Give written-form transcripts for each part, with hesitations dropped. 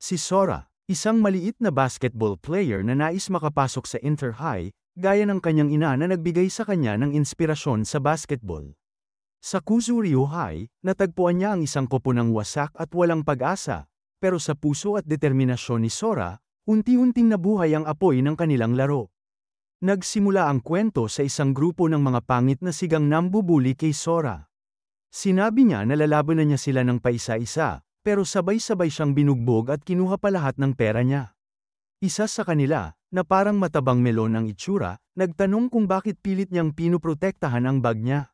Si Sora, isang maliit na basketball player na nais makapasok sa Inter-High, gaya ng kanyang ina na nagbigay sa kanya ng inspirasyon sa basketball. Sa Kuzuryu High, natagpuan niya ang isang koponang wasak at walang pag-asa, pero sa puso at determinasyon ni Sora, unti-unting nabuhay ang apoy ng kanilang laro. Nagsimula ang kwento sa isang grupo ng mga pangit na sigang nambubuli kay Sora. Sinabi niya na lalabanan niya sila ng paisa-isa, pero sabay-sabay siyang binugbog at kinuha pa lahat ng pera niya. Isa sa kanila, na parang matabang melon ang itsura, nagtanong kung bakit pilit niyang pinuprotektahan ang bag niya.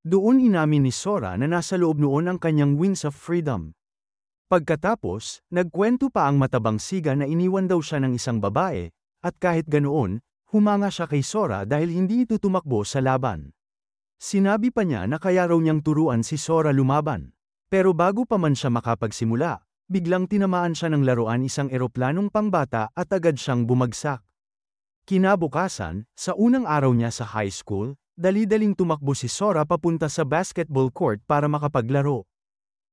Doon inamin ni Sora na nasa loob noon ang kanyang wings of freedom. Pagkatapos, nagkwento pa ang matabang siga na iniwan daw siya ng isang babae, at kahit ganoon, humanga siya kay Sora dahil hindi ito tumakbo sa laban. Sinabi pa niya na kaya raw niyang turuan si Sora lumaban. Pero bago pa man siya makapagsimula, biglang tinamaan siya ng laruan isang eroplanong pangbata at agad siyang bumagsak. Kinabukasan, sa unang araw niya sa high school, dali-daling tumakbo si Sora papunta sa basketball court para makapaglaro.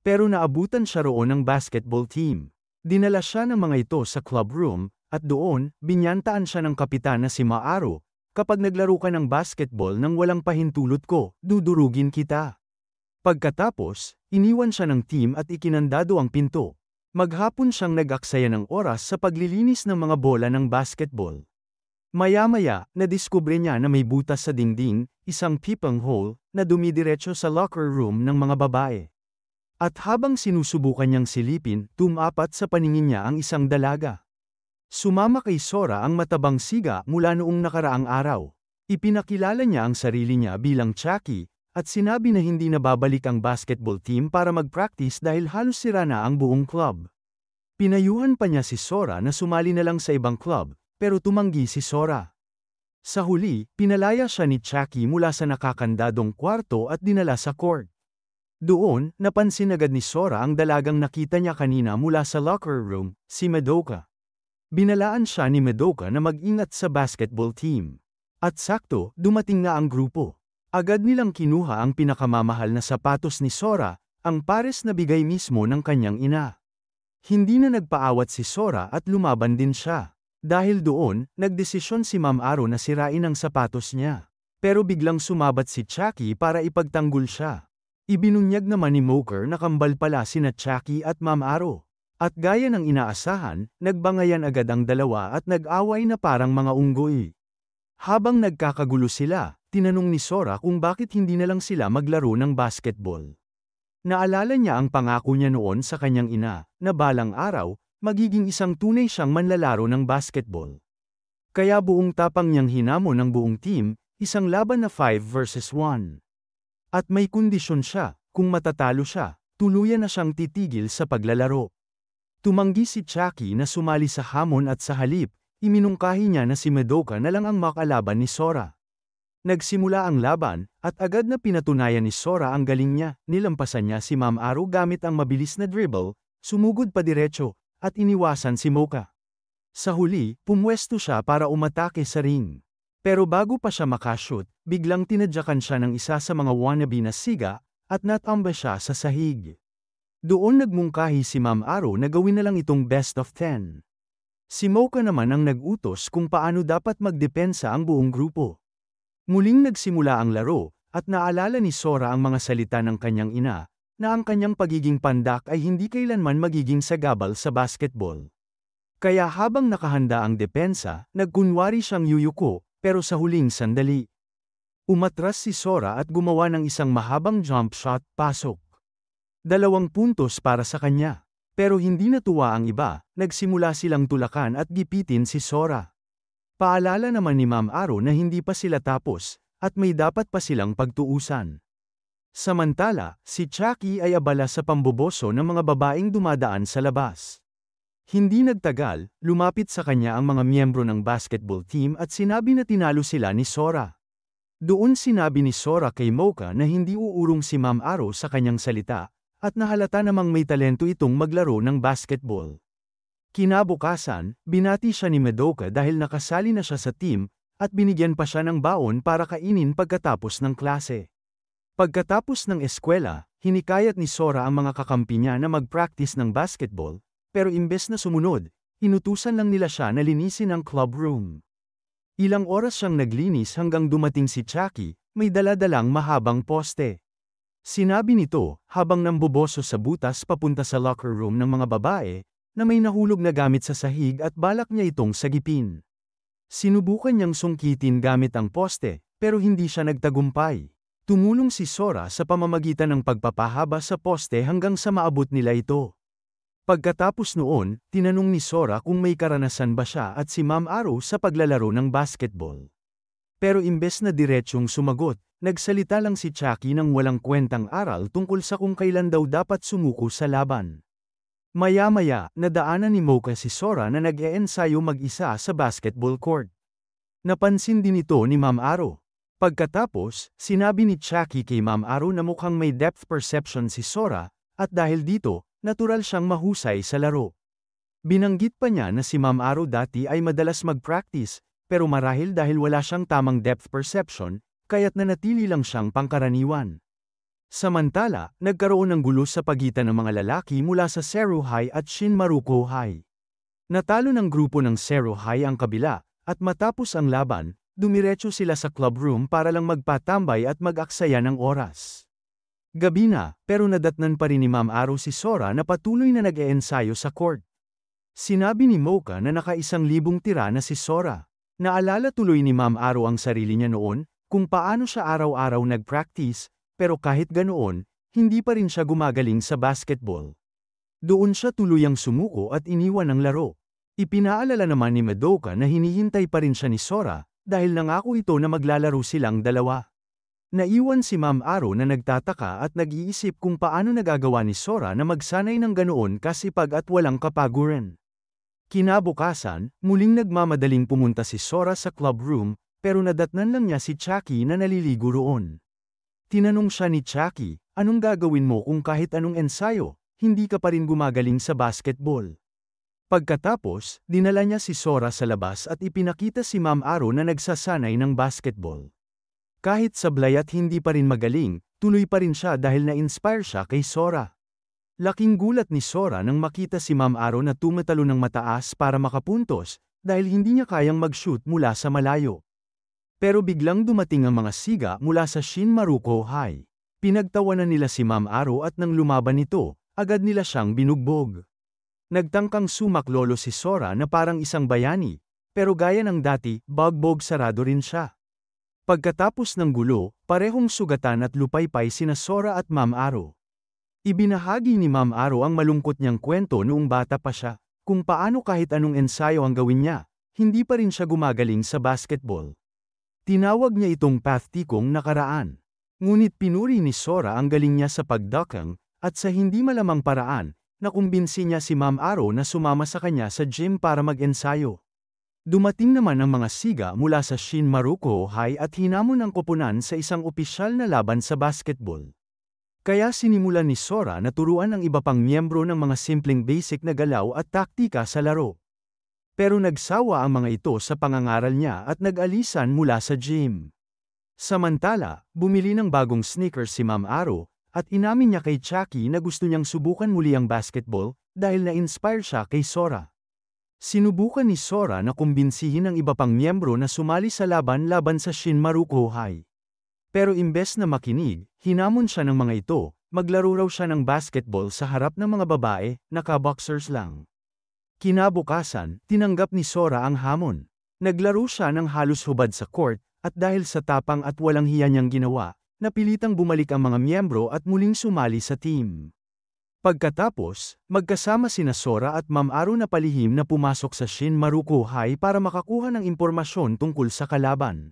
Pero naabutan siya roon ng basketball team. Dinala siya ng mga ito sa club room, at doon, binyantaan siya ng kapitan na si Maaro, "Kapag naglaro ka ng basketball nang walang pahintulot ko, dudurugin kita." Pagkatapos, iniwan siya ng team at ikinandado ang pinto. Maghapon siyang nag-aksaya ng oras sa paglilinis ng mga bola ng basketball. Maya-maya, nadiskubre niya na may butas sa dingding, isang peeping hole, na dumidiretso sa locker room ng mga babae. At habang sinusubukan niyang silipin, tumapat sa paningin niya ang isang dalaga. Sumama kay Sora ang matabang siga mula noong nakaraang araw. Ipinakilala niya ang sarili niya bilang Chucky, at sinabi na hindi na babalik ang basketball team para mag-practice dahil halos sira na ang buong club. Pinayuhan pa niya si Sora na sumali na lang sa ibang club, pero tumanggi si Sora. Sa huli, pinalaya siya ni Chucky mula sa nakakandadong kwarto at dinala sa court. Doon, napansin agad ni Sora ang dalagang nakita niya kanina mula sa locker room, si Madoka. Binalaan siya ni Madoka na mag-ingat sa basketball team. At sakto, dumating na ang grupo. Agad nilang kinuha ang pinakamamahal na sapatos ni Sora, ang pares na bigay mismo ng kanyang ina. Hindi na nagpaawat si Sora at lumaban din siya. Dahil doon, nagdesisyon si Ma'am Aro na sirain ang sapatos niya. Pero biglang sumabat si Chucky para ipagtanggol siya. Ibinunyag naman ni Moker na kambal pala sina Chucky at Ma'am Aro. At gaya ng inaasahan, nagbangayan agad ang dalawa at nag-away na parang mga unggoy. Habang nagkakagulo sila, tinanong ni Sora kung bakit hindi na lang sila maglaro ng basketball. Naalala niya ang pangako niya noon sa kanyang ina, na balang araw, magiging isang tunay siyang manlalaro ng basketball. Kaya buong tapang niyang hinamon ng buong team, isang laban na 5 versus 1. At may kondisyon siya, kung matatalo siya, tuluyan na siyang titigil sa paglalaro. Tumanggi si Chucky na sumali sa hamon at sa halip, iminungkahi niya na si Madoka na lang ang makalaban ni Sora. Nagsimula ang laban, at agad na pinatunayan ni Sora ang galing niya, nilampasan niya si Ma'am Aro gamit ang mabilis na dribble, sumugod pa diretso, at iniwasan si Moka. Sa huli, pumwesto siya para umatake sa ring. Pero bago pa siya makashoot, biglang tinadyakan siya ng isa sa mga wannabe na siga, at natamba siya sa sahig. Doon nagmungkahi si Ma'am Aro na gawin na lang itong best of 10. Si Moka naman ang nag-utos kung paano dapat magdepensa ang buong grupo. Muling nagsimula ang laro, at naalala ni Sora ang mga salita ng kanyang ina, na ang kanyang pagiging pandak ay hindi kailanman magiging sagabal sa basketball. Kaya habang nakahanda ang depensa, nagkunwari siyang yuyuko, pero sa huling sandali, umatras si Sora at gumawa ng isang mahabang jump shot, pasok. 2 puntos para sa kanya. Pero hindi natuwa ang iba, nagsimula silang tulakan at gipitin si Sora. Paalala naman ni Ma'am Aro na hindi pa sila tapos, at may dapat pa silang pagtuusan. Samantala, si Chucky ay abala sa pamboboso ng mga babaeng dumadaan sa labas. Hindi nagtagal, lumapit sa kanya ang mga miyembro ng basketball team at sinabi na tinalo sila ni Sora. Doon sinabi ni Sora kay Moka na hindi uurong si Ma'am Aro sa kanyang salita, at nahalata namang may talento itong maglaro ng basketball. Kinabukasan, binati siya ni Madoka dahil nakasali na siya sa team, at binigyan pa siya ng baon para kainin pagkatapos ng klase. Pagkatapos ng eskwela, hinikayat ni Sora ang mga kakampi niya na mag-practice ng basketball, pero imbes na sumunod, inutusan lang nila siya na linisin ang club room. Ilang oras siyang naglinis hanggang dumating si Chucky, may dala-dalang mahabang poste. Sinabi nito, habang namboboso sa butas papunta sa locker room ng mga babae, na may nahulog na gamit sa sahig at balak niya itong sagipin. Sinubukan niyang sungkitin gamit ang poste, pero hindi siya nagtagumpay. Tumulong si Sora sa pamamagitan ng pagpapahaba sa poste hanggang sa maabot nila ito. Pagkatapos noon, tinanong ni Sora kung may karanasan ba siya at si Ma'am Aro sa paglalaro ng basketball. Pero imbes na diretsyong sumagot, nagsalita lang si Chucky ng walang kwentang aral tungkol sa kung kailan daw dapat sumuko sa laban. Maya-maya, nadaanan ni Mocha si Sora na nag-e-ensayo mag-isa sa basketball court. Napansin din ito ni Ma'am Aro. Pagkatapos, sinabi ni Chucky kay Ma'am Aro na mukhang may depth perception si Sora, at dahil dito, natural siyang mahusay sa laro. Binanggit pa niya na si Ma'am Aro dati ay madalas mag-practice, pero marahil dahil wala siyang tamang depth perception, kaya't nanatili lang siyang pangkaraniwan. Samantala, nagkaroon ng gulo sa pagitan ng mga lalaki mula sa Seru High at Shinmaruko High. Natalo ng grupo ng Seru High ang kabila, at matapos ang laban, dumiretso sila sa club room para lang magpatambay at mag-aksaya ng oras. Gabi na, pero nadatnan pa rin ni Ma'am Aro si Sora na patuloy na nag-e-ensayo sa court. Sinabi ni Mocha na naka-1,000 tira na si Sora. Naalala tuloy ni Ma'am Aro ang sarili niya noon, kung paano siya araw-araw nag-practice, pero kahit ganoon, hindi pa rin siya gumagaling sa basketball. Doon siya tuluyang sumuko at iniwan ang laro. Ipinaalala naman ni Madoka na hinihintay pa rin siya ni Sora, dahil nangako ito na maglalaro silang dalawa. Naiwan si Ma'am Aro na nagtataka at nag-iisip kung paano nagagawa ni Sora na magsanay ng ganoon kasipag at walang kapaguran. Kinabukasan, muling nagmamadaling pumunta si Sora sa club room, pero nadatnan lang niya si Chucky na naliligo roon. Tinanong siya ni Chucky, anong gagawin mo kung kahit anong ensayo, hindi ka pa rin gumagaling sa basketball? Pagkatapos, dinala niya si Sora sa labas at ipinakita si Ma'am Aro na nagsasanay ng basketball. Kahit sablay at hindi pa rin magaling, tuloy pa rin siya dahil na-inspire siya kay Sora. Laking gulat ni Sora nang makita si Ma'am Aro na tumatalo ng mataas para makapuntos, dahil hindi niya kayang mag-shoot mula sa malayo. Pero biglang dumating ang mga siga mula sa Shinmaruko High. Pinagtawanan nila si Ma'am Aro at nang lumaban nito, agad nila siyang binugbog. Nagtangkang sumaklolo si Sora na parang isang bayani, pero gaya ng dati, bagbog sarado rin siya. Pagkatapos ng gulo, parehong sugatan at lupaypay sina Sora at Ma'am Aro. Ibinahagi ni Ma'am Aro ang malungkot niyang kwento noong bata pa siya, kung paano kahit anong ensayo ang gawin niya, hindi pa rin siya gumagaling sa basketball. Tinawag niya itong pathtikong nakaraan. Ngunit pinuri ni Sora ang galing niya sa pagdakang, at sa hindi malamang paraan, nakumbinsi niya si Ma'am Aro na sumama sa kanya sa gym para mag-ensayo. Dumating naman ang mga siga mula sa Shinmaruko High at hinamon ang koponan sa isang opisyal na laban sa basketball. Kaya sinimulan ni Sora na turuan ang iba pang miyembro ng mga simpleng basic na galaw at taktika sa laro. Pero nagsawa ang mga ito sa pangangaral niya at nag-alisan mula sa gym. Samantala, bumili ng bagong sneakers si Ma'am Aro, at inamin niya kay Chucky na gusto niyang subukan muli ang basketball, dahil na-inspire siya kay Sora. Sinubukan ni Sora na kumbinsihin ang iba pang miyembro na sumali sa laban sa Shinmaruko High. Pero imbes na makinig, hinamon siya ng mga ito, maglaro raw siya ng basketball sa harap ng mga babae, naka-boxers lang. Kinabukasan, tinanggap ni Sora ang hamon. Naglaro siya ng halos hubad sa court, at dahil sa tapang at walang hiya niyang ginawa, napilitang bumalik ang mga miyembro at muling sumali sa team. Pagkatapos, magkasama sina Sora at Ma'am Aro na palihim na pumasok sa Shinmaruko High para makakuha ng impormasyon tungkol sa kalaban.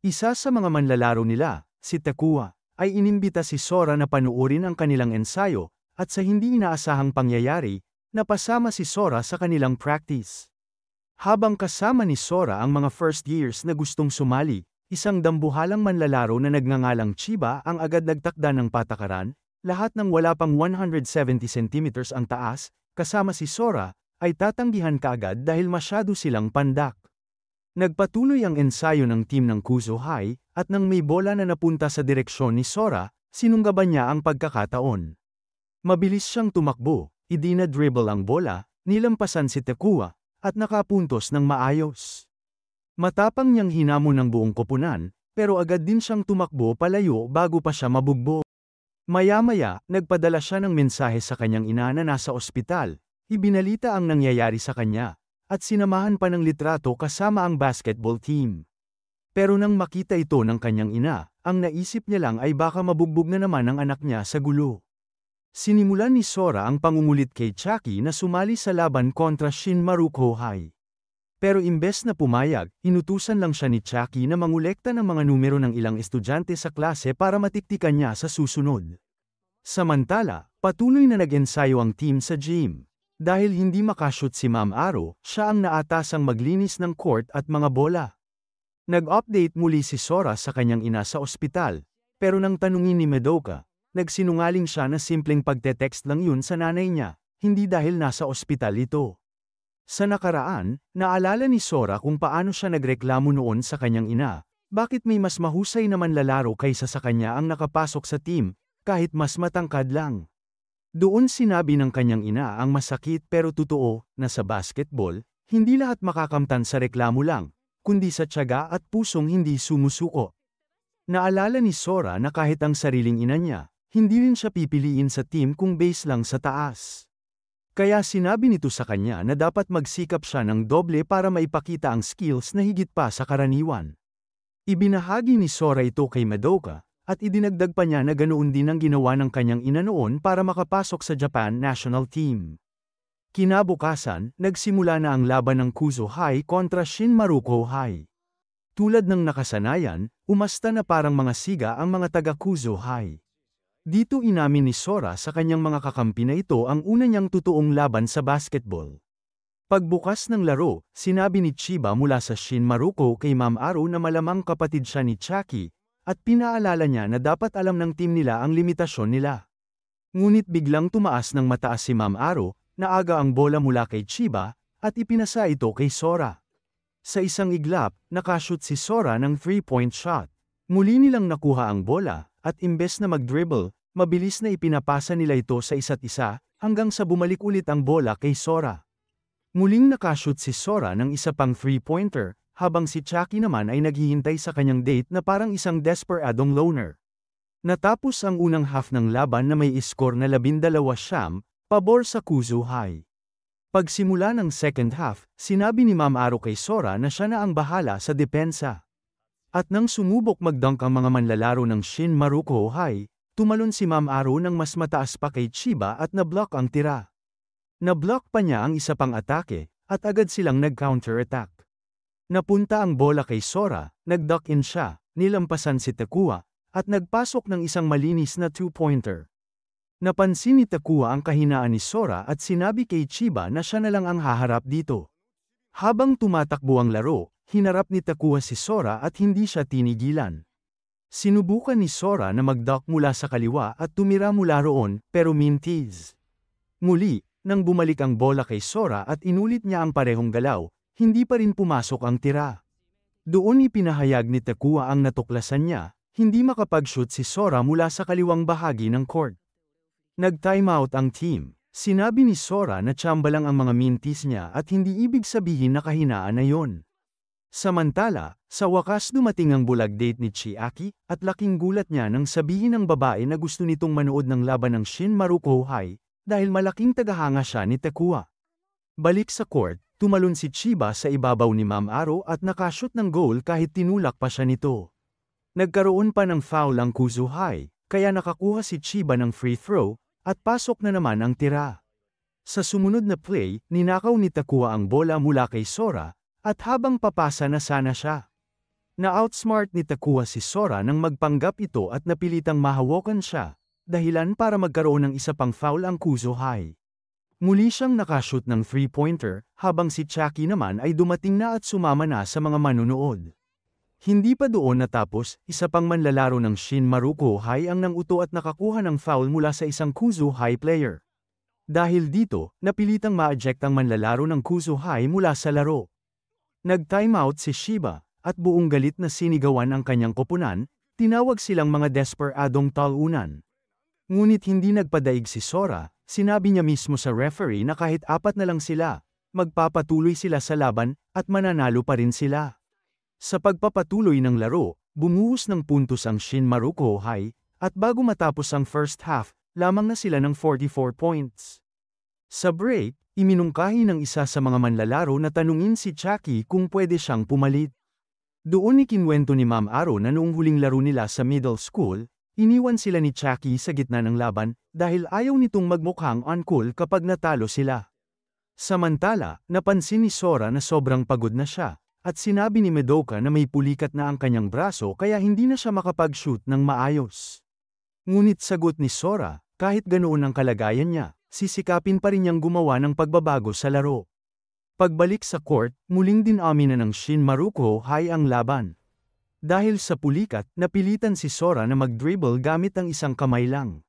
Isa sa mga manlalaro nila, si Takua, ay inimbita si Sora na panuorin ang kanilang ensayo, at sa hindi inaasahang pangyayari, napasama si Sora sa kanilang practice. Habang kasama ni Sora ang mga first years na gustong sumali, isang dambuhalang manlalaro na nagngangalang Chiba ang agad nagtakda ng patakaran. Lahat ng wala pang 170 cm ang taas, kasama si Sora, ay tatanggihan kaagad dahil masyado silang pandak. Nagpatuloy ang ensayo ng team ng Kuzo High, at nang may bola na napunta sa direksyon ni Sora, sinunggaban niya ang pagkakataon. Mabilis siyang tumakbo, idina-dribble ang bola, nilampasan si Takua, at nakapuntos ng maayos. Matapang niyang hinamon ng buong koponan, pero agad din siyang tumakbo palayo bago pa siya mabugbog. Maya-maya, nagpadala siya ng mensahe sa kanyang ina na nasa ospital, ibinalita ang nangyayari sa kanya, at sinamahan pa ng litrato kasama ang basketball team. Pero nang makita ito ng kanyang ina, ang naisip niya lang ay baka mabugbog na naman ang anak niya sa gulo. Sinimulan ni Sora ang pangungulit kay Chucky na sumali sa laban kontra Shin Maruko High. Pero imbes na pumayag, inutusan lang siya ni Chucky na mangolekta ng mga numero ng ilang estudyante sa klase para matiktikan niya sa susunod. Samantala, patuloy na nag-ensayo ang team sa gym. Dahil hindi makashoot si Ma'am Aro, siya ang naatasang maglinis ng court at mga bola. Nag-update muli si Sora sa kanyang ina sa ospital, pero nang tanungin ni Madoka, nagsinungaling siya na simpleng pagte-text lang yun sa nanay niya, hindi dahil nasa ospital ito. Sa nakaraan, naalala ni Sora kung paano siya nagreklamo noon sa kanyang ina, bakit may mas mahusay na manlalaro kaysa sa kanya ang nakapasok sa team, kahit mas matangkad lang. Doon sinabi ng kanyang ina ang masakit pero totoo, na sa basketball, hindi lahat makakamtan sa reklamo lang, kundi sa tiyaga at pusong hindi sumusuko. Naalala ni Sora na kahit ang sariling ina niya, hindi rin siya pipiliin sa team kung base lang sa taas. Kaya sinabi nito sa kanya na dapat magsikap siya ng doble para maipakita ang skills na higit pa sa karaniwan. Ibinahagi ni Sora ito kay Madoka, at idinagdag pa niya na ganoon din ang ginawa ng kanyang ina noon para makapasok sa Japan national team. Kinabukasan, nagsimula na ang laban ng Kuzo High kontra Shin Maruko High. Tulad ng nakasanayan, umasta na parang mga siga ang mga taga Kuzo High. Dito inamin ni Sora sa kanyang mga kakampi na ito ang una niyang totoong laban sa basketball. Pagbukas ng laro, sinabi ni Chiba mula sa Shin Maruko kay Ma'am Aro na malamang kapatid siya ni Chucky, at pinaalala niya na dapat alam ng team nila ang limitasyon nila. Ngunit biglang tumaas ng mataas si Ma'am Aro, naaga ang bola mula kay Chiba, at ipinasa ito kay Sora. Sa isang iglap, nakashoot si Sora ng 3-point shot. Muli nilang nakuha ang bola, at imbes na mag-dribble, mabilis na ipinapasa nila ito sa isa't isa, hanggang sa bumalik ulit ang bola kay Sora. Muling nakashoot si Sora ng isa pang 3-pointer, habang si Chucky naman ay naghihintay sa kanyang date na parang isang desperadong loner. Natapos ang unang half ng laban na may score na 12-9, pabor sa Kuzo High. Pagsimula ng second half, sinabi ni Ma'am Aro kay Sora na siya na ang bahala sa depensa. At nang sumubok mag-dunk ang mga manlalaro ng Shin Maruko High, tumalon si Ma'am Aro ng mas mataas pa kay Chiba at na-block ang tira. Na-block pa niya ang isa pang atake, at agad silang nag-counter-attack. Napunta ang bola kay Sora, nag-duck in siya, nilampasan si Takua, at nagpasok ng isang malinis na 2-pointer. Napansin ni Takua ang kahinaan ni Sora at sinabi kay Chiba na siya na lang ang haharap dito. Habang tumatakbo ang laro, hinarap ni Takua si Sora at hindi siya tinigilan. Sinubukan ni Sora na mag-duck mula sa kaliwa at tumira mula roon, pero mintis. Muli, nang bumalik ang bola kay Sora at inulit niya ang parehong galaw, hindi pa rin pumasok ang tira. Doon ipinahayag ni Takua ang natuklasan niya, hindi makapag-shoot si Sora mula sa kaliwang bahagi ng court. Nag-timeout ang team. Sinabi ni Sora na tsamba lang ang mga mintis niya at hindi ibig sabihin na kahinaan na yon. Samantala, sa wakas dumating ang bulag date ni Chiaki, at laking gulat niya nang sabihin ng babae na gusto nitong manood ng laban ng Shin Maruko High, dahil malaking tagahanga siya ni Takua. Balik sa court, tumalon si Chiba sa ibabaw ni Ma'am Aro at nakashoot ng goal kahit tinulak pa siya nito. Nagkaroon pa ng foul ang Kuzo High, kaya nakakuha si Chiba ng free throw, at pasok na naman ang tira. Sa sumunod na play, ninakaw ni Takua ang bola mula kay Sora, at habang papasa na sana siya. Na-outsmart ni Takua si Sora nang magpanggap ito at napilitang mahawakan siya, dahilan para magkaroon ng isa pang foul ang Kuzo High. Muli siyang nakashoot ng 3-pointer, habang si Chucky naman ay dumating na at sumama na sa mga manunood. Hindi pa doon natapos, isa pang manlalaro ng Shin Maruko High ang nanguto at nakakuha ng foul mula sa isang Kuzo High player. Dahil dito, napilitang ma-eject ang manlalaro ng Kuzo High mula sa laro. Nag-timeout si Shiba, at buong galit na sinigawan ang kanyang koponan, tinawag silang mga desperadong talunan. Ngunit hindi nagpadaig si Sora, sinabi niya mismo sa referee na kahit 4 na lang sila, magpapatuloy sila sa laban at mananalo pa rin sila. Sa pagpapatuloy ng laro, bumuhos ng puntos ang Shin Maruko High, at bago matapos ang first half, lamang na sila ng 44 points. Sa break, iminungkahi ng isa sa mga manlalaro na tanungin si Chucky kung pwede siyang pumalit. Doon ikinwento ni Ma'am Aro na noong huling laro nila sa middle school, iniwan sila ni Chucky sa gitna ng laban dahil ayaw nitong magmukhang uncool kapag natalo sila. Samantala, napansin ni Sora na sobrang pagod na siya, at sinabi ni Madoka na may pulikat na ang kanyang braso kaya hindi na siya makapag-shoot ng maayos. Ngunit sagot ni Sora, kahit ganoon ang kalagayan niya, sisikapin pa rin niyang gumawa ng pagbabago sa laro. Pagbalik sa court, muling dinamin na ng Shin Maruko High ang laban. Dahil sa pulikat, napilitan si Sora na mag-dribble gamit ang isang kamay lang.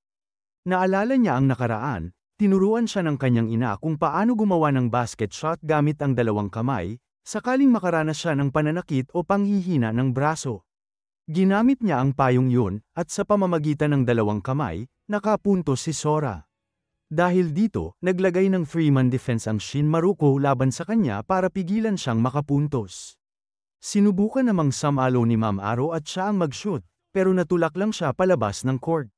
Naalala niya ang nakaraan, tinuruan siya ng kanyang ina kung paano gumawa ng basket shot gamit ang dalawang kamay, sakaling makaranas siya ng pananakit o panghihina ng braso. Ginamit niya ang payong yun, at sa pamamagitan ng dalawang kamay, nakapuntos si Sora. Dahil dito, naglagay ng three-man defense ang Shin Maruko laban sa kanya para pigilan siyang makapuntos. Sinubukan namang samalo ni Ma'am Aro at siya ang mag-shoot, pero natulak lang siya palabas ng court.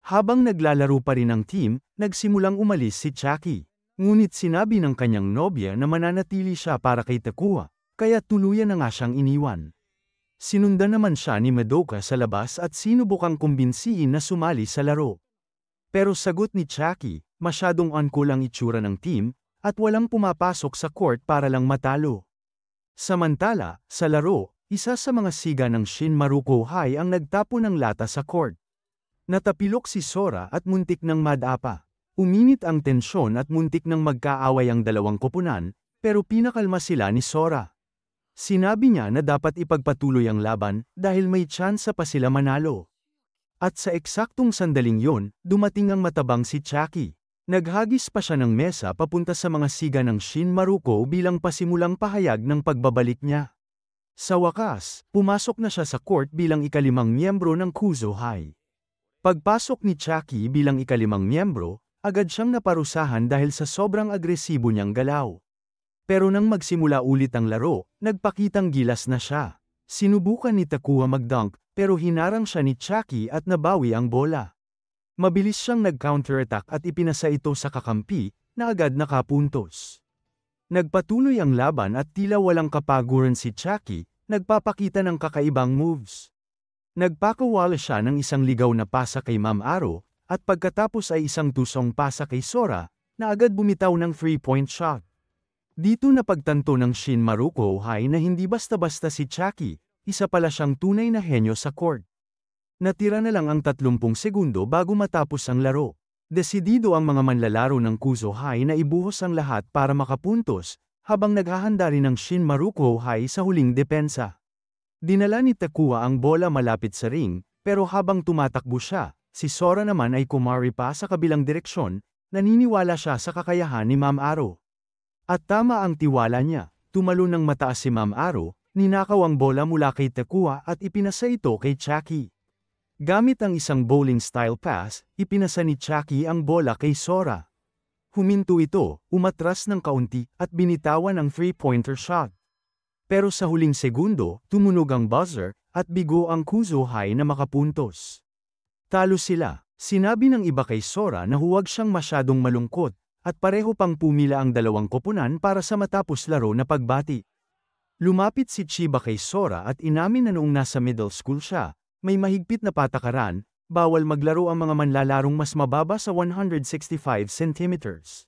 Habang naglalaro pa rin ang team, nagsimulang umalis si Chucky. Ngunit sinabi ng kanyang nobya na mananatili siya para kay Takua, kaya tuluyan na nga siyang iniwan. Sinundan naman siya ni Madoka sa labas at sinubukang kumbinsihin na sumali sa laro. Pero sagot ni Chucky, masyadong uncool ang itsura ng team, at walang pumapasok sa court para lang matalo. Samantala, sa laro, isa sa mga siga ng Shin Maruko High ang nagtapo ng lata sa court. Natapilok si Sora at muntik ng madapa. Uminit ang tensyon at muntik ng magkaaway ang dalawang koponan, pero pinakalma sila ni Sora. Sinabi niya na dapat ipagpatuloy ang laban dahil may tsansa pa sila manalo. At sa eksaktong sandaling yon, dumating ang matabang si Chucky. Naghagis pa siya ng mesa papunta sa mga siga ng Shin Maruko bilang pasimulang pahayag ng pagbabalik niya. Sa wakas, pumasok na siya sa court bilang ikalimang miyembro ng Kuzo High. Pagpasok ni Chucky bilang ikalimang miyembro, agad siyang naparusahan dahil sa sobrang agresibo niyang galaw. Pero nang magsimula ulit ang laro, nagpakitang gilas na siya. Sinubukan ni Takua mag-dunk, pero hinarang siya ni Chucky at nabawi ang bola. Mabilis siyang nag-counterattack at ipinasa ito sa kakampi, na agad nakapuntos. Nagpatuloy ang laban at tila walang kapaguran si Chucky, nagpapakita ng kakaibang moves. Nagpakawala siya ng isang ligaw na pasa kay Ma'am Aro, at pagkatapos ay isang tusong pasa kay Sora, na agad bumitaw ng 3-point shot. Dito napagtanto ng Shin Maruko High na hindi basta-basta si Chucky, isa pala siyang tunay na henyo sa court. Natira na lang ang 30 segundo bago matapos ang laro. Desidido ang mga manlalaro ng Kuzo High na ibuhos ang lahat para makapuntos, habang naghahanda rin ang Shin Maruko High sa huling depensa. Dinala ni Takua ang bola malapit sa ring, pero habang tumatakbo siya, si Sora naman ay kumari pa sa kabilang direksyon, naniniwala siya sa kakayahan ni Ma'am Aro. At tama ang tiwala niya, tumalon ng mataas si Ma'am Aro, ninakaw ang bola mula kay Takua at ipinasa ito kay Chucky. Gamit ang isang bowling-style pass, ipinasa ni Chucky ang bola kay Sora. Huminto ito, umatras ng kaunti, at binitawan ang 3-pointer shot. Pero sa huling segundo, tumunog ang buzzer, at bigo ang Kuzo High na makapuntos. Talo sila. Sinabi ng iba kay Sora na huwag siyang masyadong malungkot, at pareho pang pumila ang dalawang koponan para sa matapos laro na pagbati. Lumapit si Chiba kay Sora at inamin na noong nasa middle school siya, may mahigpit na patakaran, bawal maglaro ang mga manlalarong mas mababa sa 165 centimeters.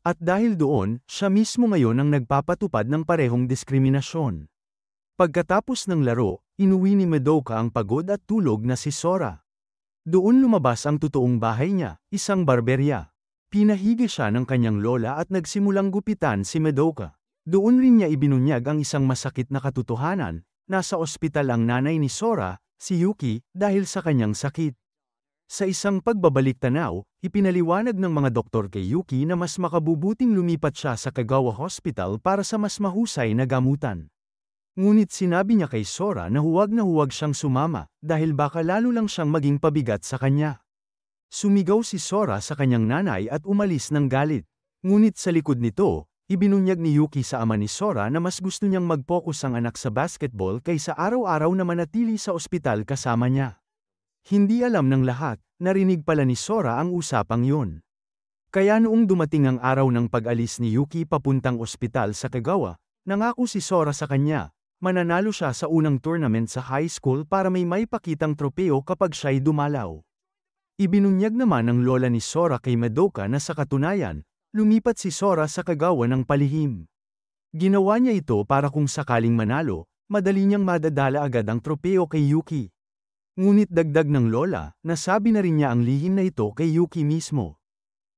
At dahil doon, siya mismo ngayon ang nagpapatupad ng parehong diskriminasyon. Pagkatapos ng laro, inuwi ni Madoka ang pagod at tulog na si Sora. Doon lumabas ang totoong bahay niya, isang barberya. Pinahigi siya ng kanyang lola at nagsimulang gupitan si Madoka. Doon rin niya ibinunyag ang isang masakit na katotohanan, nasa ospital ang nanay ni Sora, si Yuki, dahil sa kanyang sakit. Sa isang pagbabalik-tanaw, ipinaliwanag ng mga doktor kay Yuki na mas makabubuting lumipat siya sa Kagawa Hospital para sa mas mahusay na gamutan. Ngunit sinabi niya kay Sora na huwag siyang sumama, dahil baka lalo lang siyang maging pabigat sa kanya. Sumigaw si Sora sa kanyang nanay at umalis ng galit. Ngunit sa likod nito, ibinunyag ni Yuki sa ama ni Sora na mas gusto niyang mag-focus ang anak sa basketball kaysa araw-araw na manatili sa ospital kasama niya. Hindi alam ng lahat, narinig pala ni Sora ang usapang yun. Kaya noong dumating ang araw ng pag-alis ni Yuki papuntang ospital sa Kagawa, nangako si Sora sa kanya, mananalo siya sa unang tournament sa high school para may maipakitang tropeo kapag siya'y dumalaw. Ibinunyag naman ng lola ni Sora kay Madoka na sa katunayan, lumipat si Sora sa Kagawa ng palihim. Ginawa niya ito para kung sakaling manalo, madali niyang madadala agad ang tropeo kay Yuki. Ngunit dagdag ng lola, nasabi na rin niya ang lihim na ito kay Yuki mismo.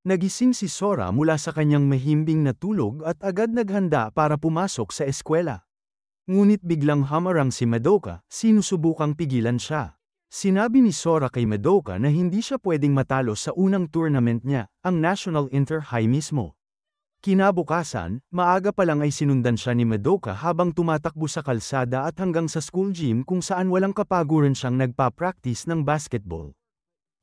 Nagising si Sora mula sa kanyang mahimbing na tulog at agad naghanda para pumasok sa eskwela. Ngunit biglang hamarang si Madoka, sinusubukang pigilan siya. Sinabi ni Sora kay Madoka na hindi siya pwedeng matalo sa unang tournament niya, ang National Inter-High mismo. Kinabukasan, maaga pa lang ay sinundan siya ni Madoka habang tumatakbo sa kalsada at hanggang sa school gym kung saan walang kapaguran siyang nagpa-practice ng basketball.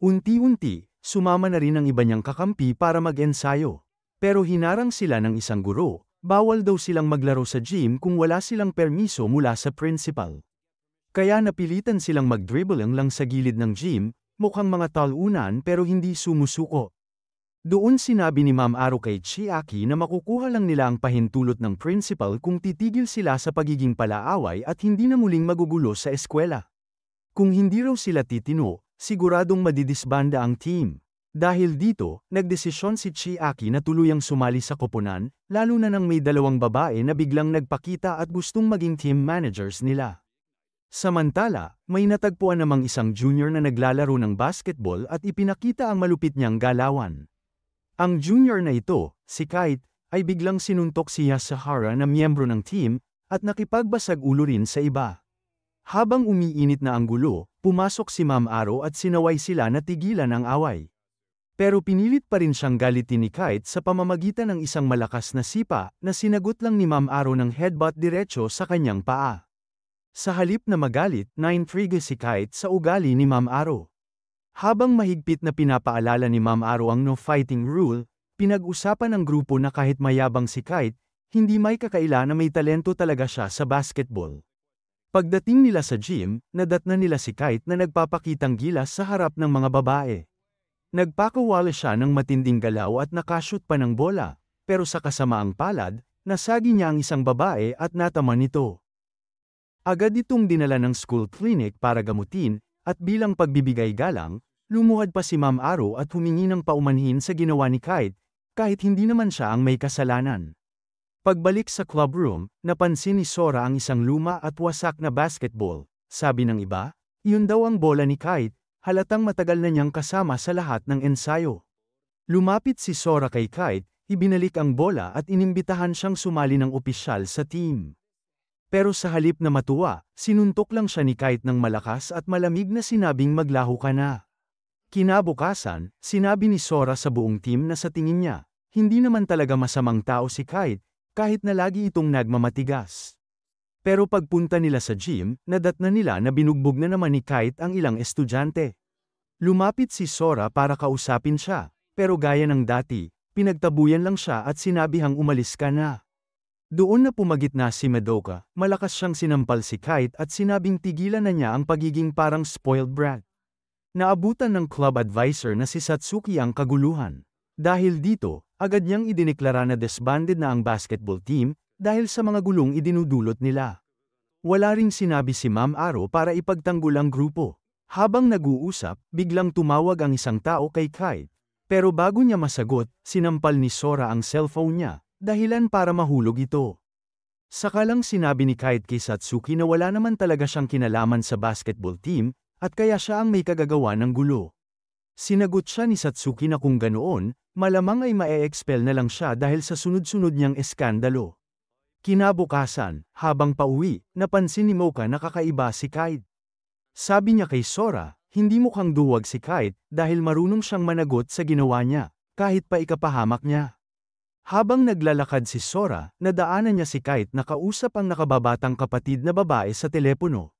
Unti-unti, sumama na rin ang iba niyang kakampi para mag-ensayo. Pero hinarang sila ng isang guro, bawal daw silang maglaro sa gym kung wala silang permiso mula sa principal. Kaya napilitan silang mag-dribbling lang sa gilid ng gym, mukhang mga talunan pero hindi sumusuko. Doon sinabi ni Ma'am Aro kay Chiaki na makukuha lang nila ang pahintulot ng principal kung titigil sila sa pagiging palaaway at hindi na muling magugulo sa eskwela. Kung hindi raw sila titino, siguradong madidisbanda ang team. Dahil dito, nagdesisyon si Chiaki na tuluyang sumali sa koponan, lalo na nang may dalawang babae na biglang nagpakita at gustong maging team managers nila. Samantala, may natagpuan namang isang junior na naglalaro ng basketball at ipinakita ang malupit niyang galawan. Ang junior na ito, si Kite, ay biglang sinuntok si Yasuhara na miyembro ng team, at nakipagbasag ulo rin sa iba. Habang umiinit na ang gulo, pumasok si Ma'am Aro at sinaway sila na tigilan ang away. Pero pinilit pa rin siyang galitin ni Kite sa pamamagitan ng isang malakas na sipa na sinagot lang ni Ma'am Aro ng headbutt diretso sa kanyang paa. Sa halip na magalit, naintriga si Kite sa ugali ni Ma'am Aro. Habang mahigpit na pinapaalala ni Ma'am Aro ang no fighting rule, pinag-usapan ng grupo na kahit mayabang si Kite, hindi may kakaila na may talento talaga siya sa basketball. Pagdating nila sa gym, nadatnan nila si Kite na nagpapakitang gilas sa harap ng mga babae. Nagpakawala siya ng matinding galaw at nakashoot pa ng bola, pero sa kasamaang palad, nasagi niya ang isang babae at natama nito. Agad itong dinala ng school clinic para gamutin, at bilang pagbibigay galang, lumuhad pa si Ma'am Aro at humingi ng paumanhin sa ginawa ni Kite, kahit hindi naman siya ang may kasalanan. Pagbalik sa club room, napansin ni Sora ang isang luma at wasak na basketball. Sabi ng iba, yun daw ang bola ni Kite, halatang matagal na niyang kasama sa lahat ng ensayo. Lumapit si Sora kay Kite, ibinalik ang bola at inimbitahan siyang sumali ng opisyal sa team. Pero sa halip na matuwa, sinuntok lang siya ni Kite ng malakas at malamig na sinabing maglaho ka na. Kinabukasan, sinabi ni Sora sa buong team na sa tingin niya, hindi naman talaga masamang tao si Kite, kahit na lagi itong nagmamatigas. Pero pagpunta nila sa gym, nadatnan nila na binugbog na naman ni Kite ang ilang estudyante. Lumapit si Sora para kausapin siya, pero gaya ng dati, pinagtabuyan lang siya at sinabihang umalis ka na. Doon na pumagitna si Madoka, malakas siyang sinampal si Kite at sinabing tigilan na niya ang pagiging parang spoiled brat. Naabutan ng club advisor na si Satsuki ang kaguluhan. Dahil dito, agad niyang idineklara na disbanded na ang basketball team, dahil sa mga gulong idinudulot nila. Wala ring sinabi si Ma'am Aro para ipagtanggol ang grupo. Habang nag-uusap, biglang tumawag ang isang tao kay Kite. Pero bago niya masagot, sinampal ni Sora ang cellphone niya. Dahilan para mahulog ito. Saka lang sinabi ni Kite kay Satsuki na wala naman talaga siyang kinalaman sa basketball team, at kaya siya ang may kagagawa ng gulo. Sinagot siya ni Satsuki na kung ganoon, malamang ay mae-expel na lang siya dahil sa sunod-sunod niyang eskandalo. Kinabukasan, habang pauwi, napansin ni Mocha na kakaiba si Kite. Sabi niya kay Sora, hindi mukhang duwag si Kite dahil marunong siyang managot sa ginawa niya, kahit pa ikapahamak niya. Habang naglalakad si Sora, nadaanan niya si Kite na kausap ang nakababatang kapatid na babae sa telepono.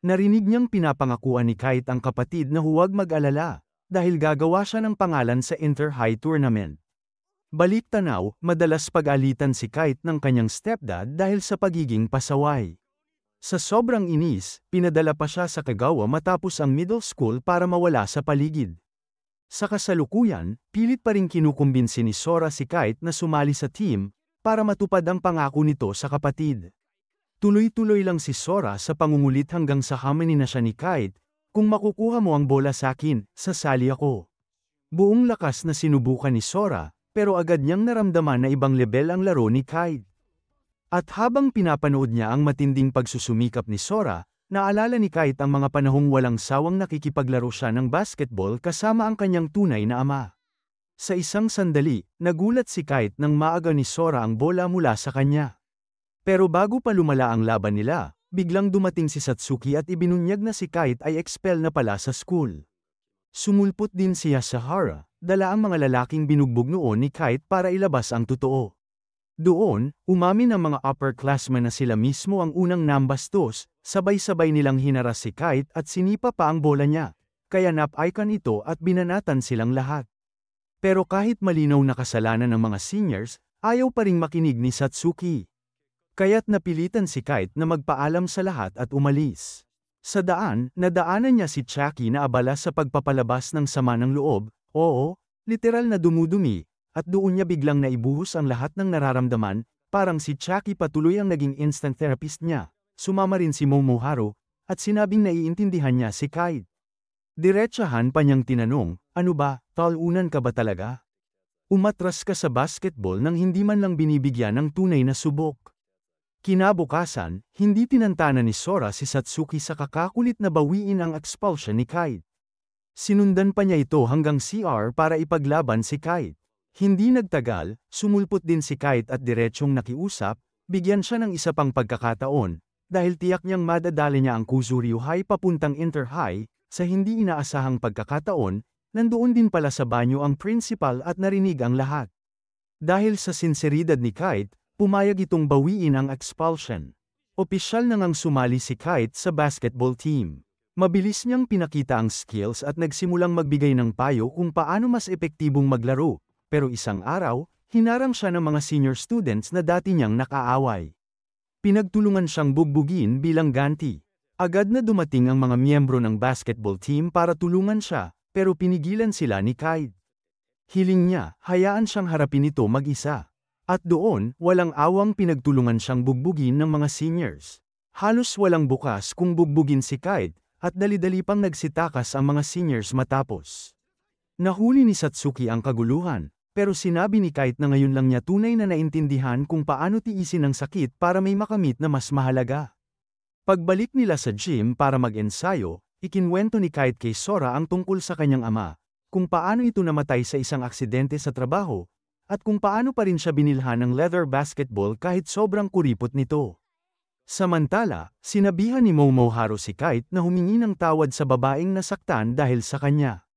Narinig niyang pinapangakuan ni Kite ang kapatid na huwag mag-alala, dahil gagawa siya ng pangalan sa Inter-High Tournament. Balik tanaw, madalas pag-alitan si Kite ng kanyang stepdad dahil sa pagiging pasaway. Sa sobrang inis, pinadala pa siya sa Kagawa matapos ang middle school para mawala sa paligid. Sa kasalukuyan, pilit pa rin kinukumbinsi ni Sora si Kite na sumali sa team, para matupad ang pangako nito sa kapatid. Tuloy-tuloy lang si Sora sa pangungulit hanggang sa haminin na siya ni Kite, "Kung makukuha mo ang bola sa akin, sasali ako." Buong lakas na sinubukan ni Sora, pero agad niyang naramdaman na ibang lebel ang laro ni Kite. At habang pinapanood niya ang matinding pagsusumikap ni Sora, naalala ni Kite ang mga panahong walang sawang nakikipaglaro siya ng basketball kasama ang kanyang tunay na ama. Sa isang sandali, nagulat si Kite nang maaga ni Sora ang bola mula sa kanya. Pero bago pa lumala ang laban nila, biglang dumating si Satsuki at ibinunyag na si Kite ay expel na pala sa school. Sumulpot din si Yasuhara, dala ang mga lalaking binugbog noon ni Kite para ilabas ang totoo. Doon, umamin ang mga upperclassmen na sila mismo ang unang nambastos, sabay-sabay nilang hinaras si Kite at sinipa pa ang bola niya, kaya nap-icon ito at binanatan silang lahat. Pero kahit malinaw na kasalanan ng mga seniors, ayaw pa ring makinig ni Satsuki. Kaya't napilitan si Kite na magpaalam sa lahat at umalis. Sa daan, nadaanan niya si Chucky na abala sa pagpapalabas ng sama ng loob, oo, literal na dumudumi, at doon niya biglang naibuhos ang lahat ng nararamdaman, parang si Chucky patuloy ang naging instant therapist niya. Sumama rin si Momoharu, at sinabing naiintindihan niya si Kite. Diretsahan pa niyang tinanong, "Ano ba, talunan ka ba talaga? Umatras ka sa basketball nang hindi man lang binibigyan ng tunay na subok." Kinabukasan, hindi tinantana ni Sora si Satsuki sa kakakulit na bawiin ang expulsion ni Kite. Sinundan pa niya ito hanggang CR para ipaglaban si Kite. Hindi nagtagal, sumulpot din si Kite at diretsyong nakiusap, bigyan siya ng isa pang pagkakataon, dahil tiyak niyang madadali niya ang Kuzuryu High papuntang Inter-High. Sa hindi inaasahang pagkakataon, nandoon din pala sa banyo ang principal at narinig ang lahat. Dahil sa sinseridad ni Kite, pumayag itong bawiin ang expulsion. Opisyal na ngang sumali si Kite sa basketball team. Mabilis niyang pinakita ang skills at nagsimulang magbigay ng payo kung paano mas epektibong maglaro, pero isang araw, hinarang siya ng mga senior students na dati niyang nakaaway. Pinagtulungan siyang bugbugin bilang ganti. Agad na dumating ang mga miyembro ng basketball team para tulungan siya, pero pinigilan sila ni Kite. Hiling niya, hayaan siyang harapin ito mag-isa. At doon, walang awang pinagtulungan siyang bugbugin ng mga seniors. Halos walang bukas kung bugbugin si Kite, at dali-dali pang nagsitakas ang mga seniors matapos. Nahuli ni Satsuki ang kaguluhan, pero sinabi ni Kite na ngayon lang niya tunay na naintindihan kung paano tiisin ang sakit para may makamit na mas mahalaga. Pagbalik nila sa gym para mag-ensayo, ikinwento ni Kite kay Sora ang tungkol sa kanyang ama, kung paano ito namatay sa isang aksidente sa trabaho, at kung paano pa rin siya binilhan ng leather basketball kahit sobrang kuripot nito. Samantala, sinabihan ni Momoharu si Kite na humingi ng tawad sa babaeng nasaktan dahil sa kanya.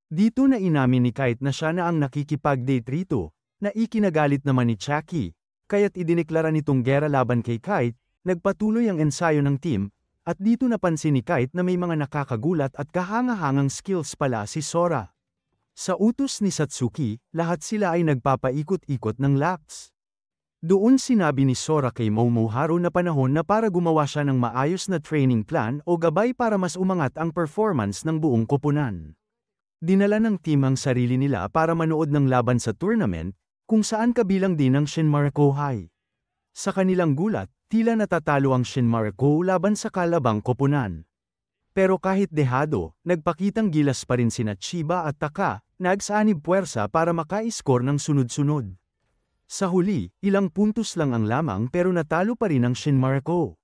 Dito na inamin ni Kite na siya na ang nakikipag-date rito, na ikinagalit naman ni Chucky, kaya't idineklara nitong gera laban kay Kite. Nagpatuloy ang ensayo ng team, at dito napansin ni Kite na may mga nakakagulat at kahanga-hangang skills pala si Sora. Sa utos ni Satsuki, lahat sila ay nagpapaikot-ikot ng laps. Doon sinabi ni Sora kay Momoharu na panahon na para gumawa siya ng maayos na training plan o gabay para mas umangat ang performance ng buong koponan. Dinala ng team ang sarili nila para manood ng laban sa tournament, kung saan kabilang din ang Shinmariko High. Sa kanilang gulat, tila natatalo ang Shinmariko laban sa kalabang koponan. Pero kahit dehado, nagpakitang gilas pa rin sina Chiba at Taka, nagsanib puwersa para maka-score ng sunod-sunod. Sa huli, ilang puntos lang ang lamang pero natalo pa rin ang Shinmariko.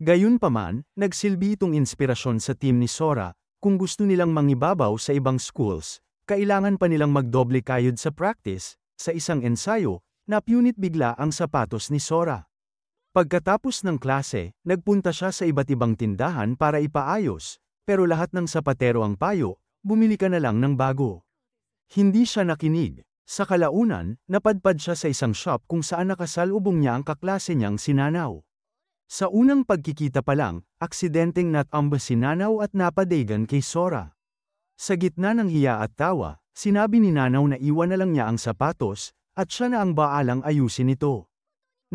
Gayunpaman, nagsilbi itong inspirasyon sa team ni Sora, kung gusto nilang mangibabaw sa ibang schools, kailangan pa nilang magdoble kayod sa practice. Sa isang ensayo, napunit bigla ang sapatos ni Sora. Pagkatapos ng klase, nagpunta siya sa iba't ibang tindahan para ipaayos, pero lahat ng sapatero ang payo, bumili ka na lang ng bago. Hindi siya nakinig. Sa kalaunan, napadpad siya sa isang shop kung saan nakasalubong niya ang kaklase niyang si Nanao. Sa unang pagkikita pa lang, aksidenteng natamba si Nanao at napadagan kay Sora. Sa gitna ng hiya at tawa, sinabi ni Nanaw na iwan na lang niya ang sapatos, at siya na ang baalang ayusin ito.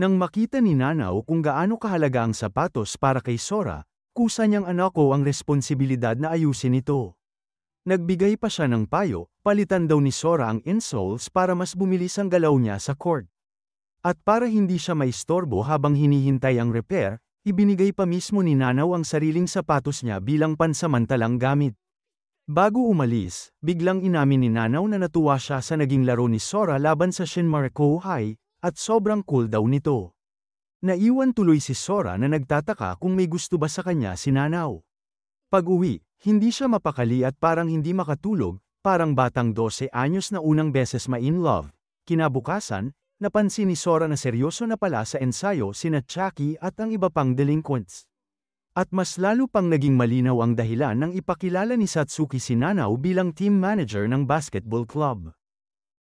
Nang makita ni Nanaw kung gaano kahalaga ang sapatos para kay Sora, kusa niyang anako ang responsibilidad na ayusin ito. Nagbigay pa siya ng payo, palitan daw ni Sora ang insoles para mas bumilis ang galaw niya sa court. At para hindi siya maistorbo habang hinihintay ang repair, ibinigay pa mismo ni Nanaw ang sariling sapatos niya bilang pansamantalang gamit. Bago umalis, biglang inamin ni Nanaw na natuwa siya sa naging laro ni Sora laban sa Shinmariko High, at sobrang cool daw nito. Naiwan tuloy si Sora na nagtataka kung may gusto ba sa kanya si Nanaw. Pag-uwi, hindi siya mapakali at parang hindi makatulog, parang batang 12 anyos na unang beses ma-in love. Kinabukasan, napansin ni Sora na seryoso na pala sa ensayo sina Chucky at ang iba pang delinquents. At mas lalo pang naging malinaw ang dahilan nang ipakilala ni Satsuki si Nanaw bilang team manager ng basketball club.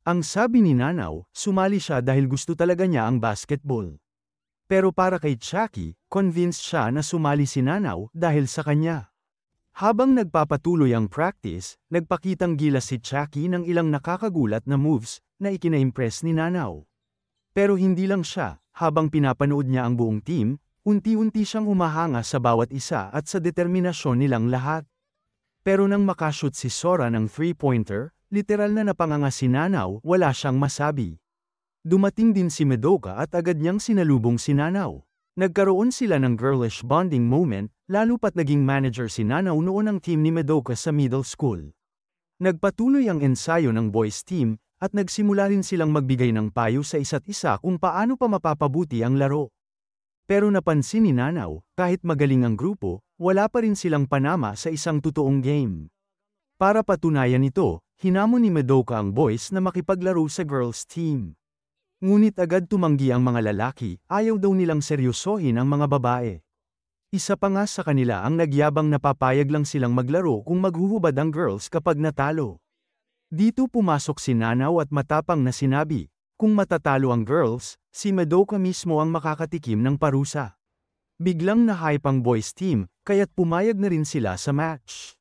Ang sabi ni Nanaw, sumali siya dahil gusto talaga niya ang basketball. Pero para kay Chucky, convinced siya na sumali si Nanaw dahil sa kanya. Habang nagpapatuloy ang practice, nagpakitang gilas si Chucky ng ilang nakakagulat na moves na ikina-impress ni Nanaw. Pero hindi lang siya, habang pinapanood niya ang buong team, unti-unti siyang humahanga sa bawat isa at sa determinasyon nilang lahat. Pero nang makashoot si Sora ng 3-pointer, literal na napanganga si Nanaw, wala siyang masabi. Dumating din si Madoka at agad niyang sinalubong si Nanaw. Nagkaroon sila ng girlish bonding moment, lalo pat naging manager si Nanaw noon ng team ni Madoka sa middle school. Nagpatuloy ang ensayo ng boys team, at nagsimula rin silang magbigay ng payo sa isa't isa kung paano pa mapapabuti ang laro. Pero napansin ni Nanaw, kahit magaling ang grupo, wala pa rin silang panama sa isang totoong game. Para patunayan ito, hinamon ni Madoka ang boys na makipaglaro sa girls team. Ngunit agad tumanggi ang mga lalaki, ayaw daw nilang seryosohin ang mga babae. Isa pa nga sa kanila ang nagyabang na papayag lang silang maglaro kung maghuhubad ang girls kapag natalo. Dito pumasok si Nanaw at matapang na sinabi, kung matatalo ang girls, si Madoka mismo ang makakatikim ng parusa. Biglang na-hype ang boys team, kaya't pumayag na rin sila sa match.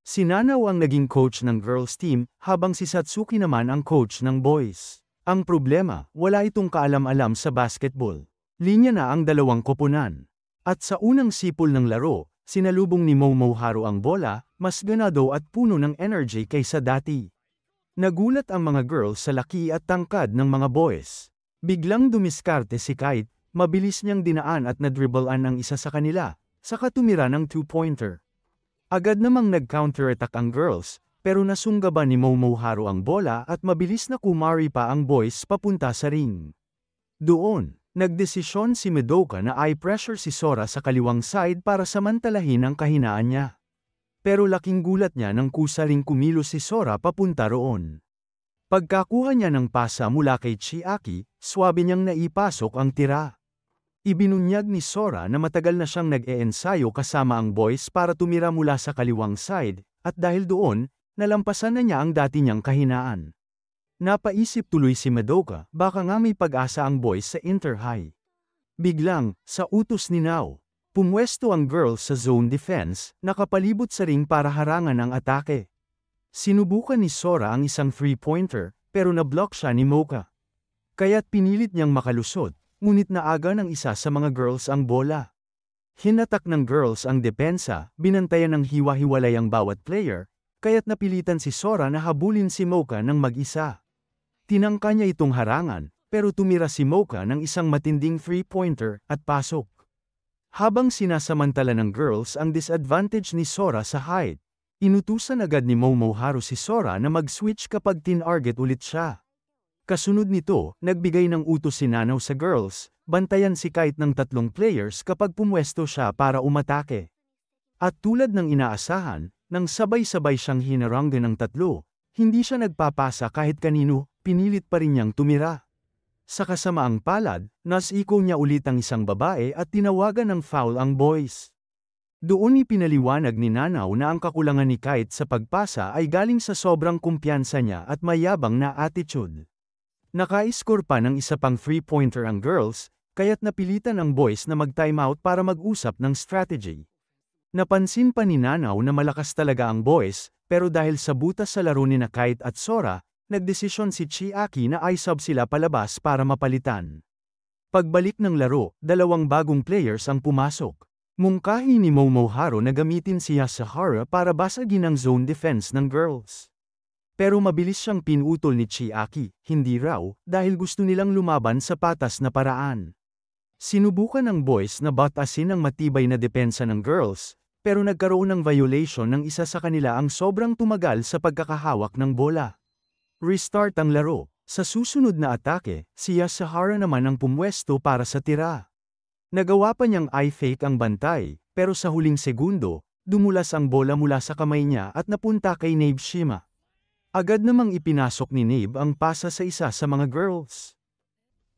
Si Nanaw ang naging coach ng girls team, habang si Satsuki naman ang coach ng boys. Ang problema, wala itong kaalam-alam sa basketball. Linya na ang dalawang koponan. At sa unang sipol ng laro, sinalubong ni Momoharu ang bola, mas ganado at puno ng energy kaysa dati. Nagulat ang mga girls sa laki at tangkad ng mga boys. Biglang dumiskarte si Kite, mabilis niyang dinaan at nadribblean ang isa sa kanila, saka tumira ng 2-pointer. Agad namang nag-counterattack ang girls, pero nasunggaban ni Momoharu ang bola at mabilis na kumari pa ang boys papunta sa ring. Doon, nagdesisyon si Madoka na i-pressure si Sora sa kaliwang side para samantalahin ang kahinaan niya. Pero laking gulat niya nang kusa ring kumilos si Sora papunta roon. Pagkakuha niya ng pasa mula kay Chiaki, swabe niyang naipasok ang tira. Ibinunyag ni Sora na matagal na siyang nag-e-ensayo kasama ang boys para tumira mula sa kaliwang side, at dahil doon, nalampasan na niya ang dati niyang kahinaan. Napaisip tuloy si Madoka, baka nga may pag-asa ang boys sa Inter-High. Biglang, sa utos ni Nao, pumwesto ang girls sa zone defense, nakapalibot sa ring para harangan ang atake. Sinubukan ni Sora ang isang 3-pointer, pero na-block siya ni Mocha. Kaya't pinilit niyang makalusot, ngunit naaga ng isa sa mga girls ang bola. Hinatak ng girls ang depensa, binantayan ng hiwa-hiwalay ang bawat player, kaya't napilitan si Sora na habulin si Mocha ng mag-isa. Tinangka niya itong harangan, pero tumira si Mocha ng isang matinding 3-pointer at pasok. Habang sinasamantala ng girls ang disadvantage ni Sora sa height, inutusan agad ni Momoharu si Sora na mag-switch kapag tin-target ulit siya. Kasunod nito, nagbigay ng utos si Nanaw sa girls, bantayan si Kite ng 3 players kapag pumwesto siya para umatake. At tulad ng inaasahan, nang sabay-sabay siyang hinaranggan ng 3, hindi siya nagpapasa kahit kanino, pinilit pa rin niyang tumira. Sa kasamaang palad, nas-iko niya ulit ang isang babae at tinawagan ng foul ang boys. Doon ipinaliwanag ni Nanaw na ang kakulangan ni Kite sa pagpasa ay galing sa sobrang kumpiyansa niya at mayabang na attitude. Naka-score pa ng isa pang 3-pointer ang girls, kaya't napilitan ang boys na mag-timeout para mag-usap ng strategy. Napansin pa ni Nanaw na malakas talaga ang boys, pero dahil sa butas sa laro ni Kite at Sora, nagdesisyon si Chiaki na i-sub sila palabas para mapalitan. Pagbalik ng laro, dalawang bagong players ang pumasok. Mungkahi ni Momoharo na gamitin si Yasuhara para basagin ang zone defense ng girls. Pero mabilis siyang pinutol ni Chiaki, hindi raw, dahil gusto nilang lumaban sa patas na paraan. Sinubukan ng boys na batasin ang matibay na depensa ng girls, pero nagkaroon ng violation ng isa sa kanila ang sobrang tumagal sa pagkakahawak ng bola. Restart ang laro. Sa susunod na atake, si Yasuhara naman ang pumwesto para sa tira. Nagawa pa niyang i-fake ang bantay, pero sa huling segundo, dumulas ang bola mula sa kamay niya at napunta kay Nabe Shima. Agad namang ipinasok ni Nabe ang pasa sa isa sa mga girls.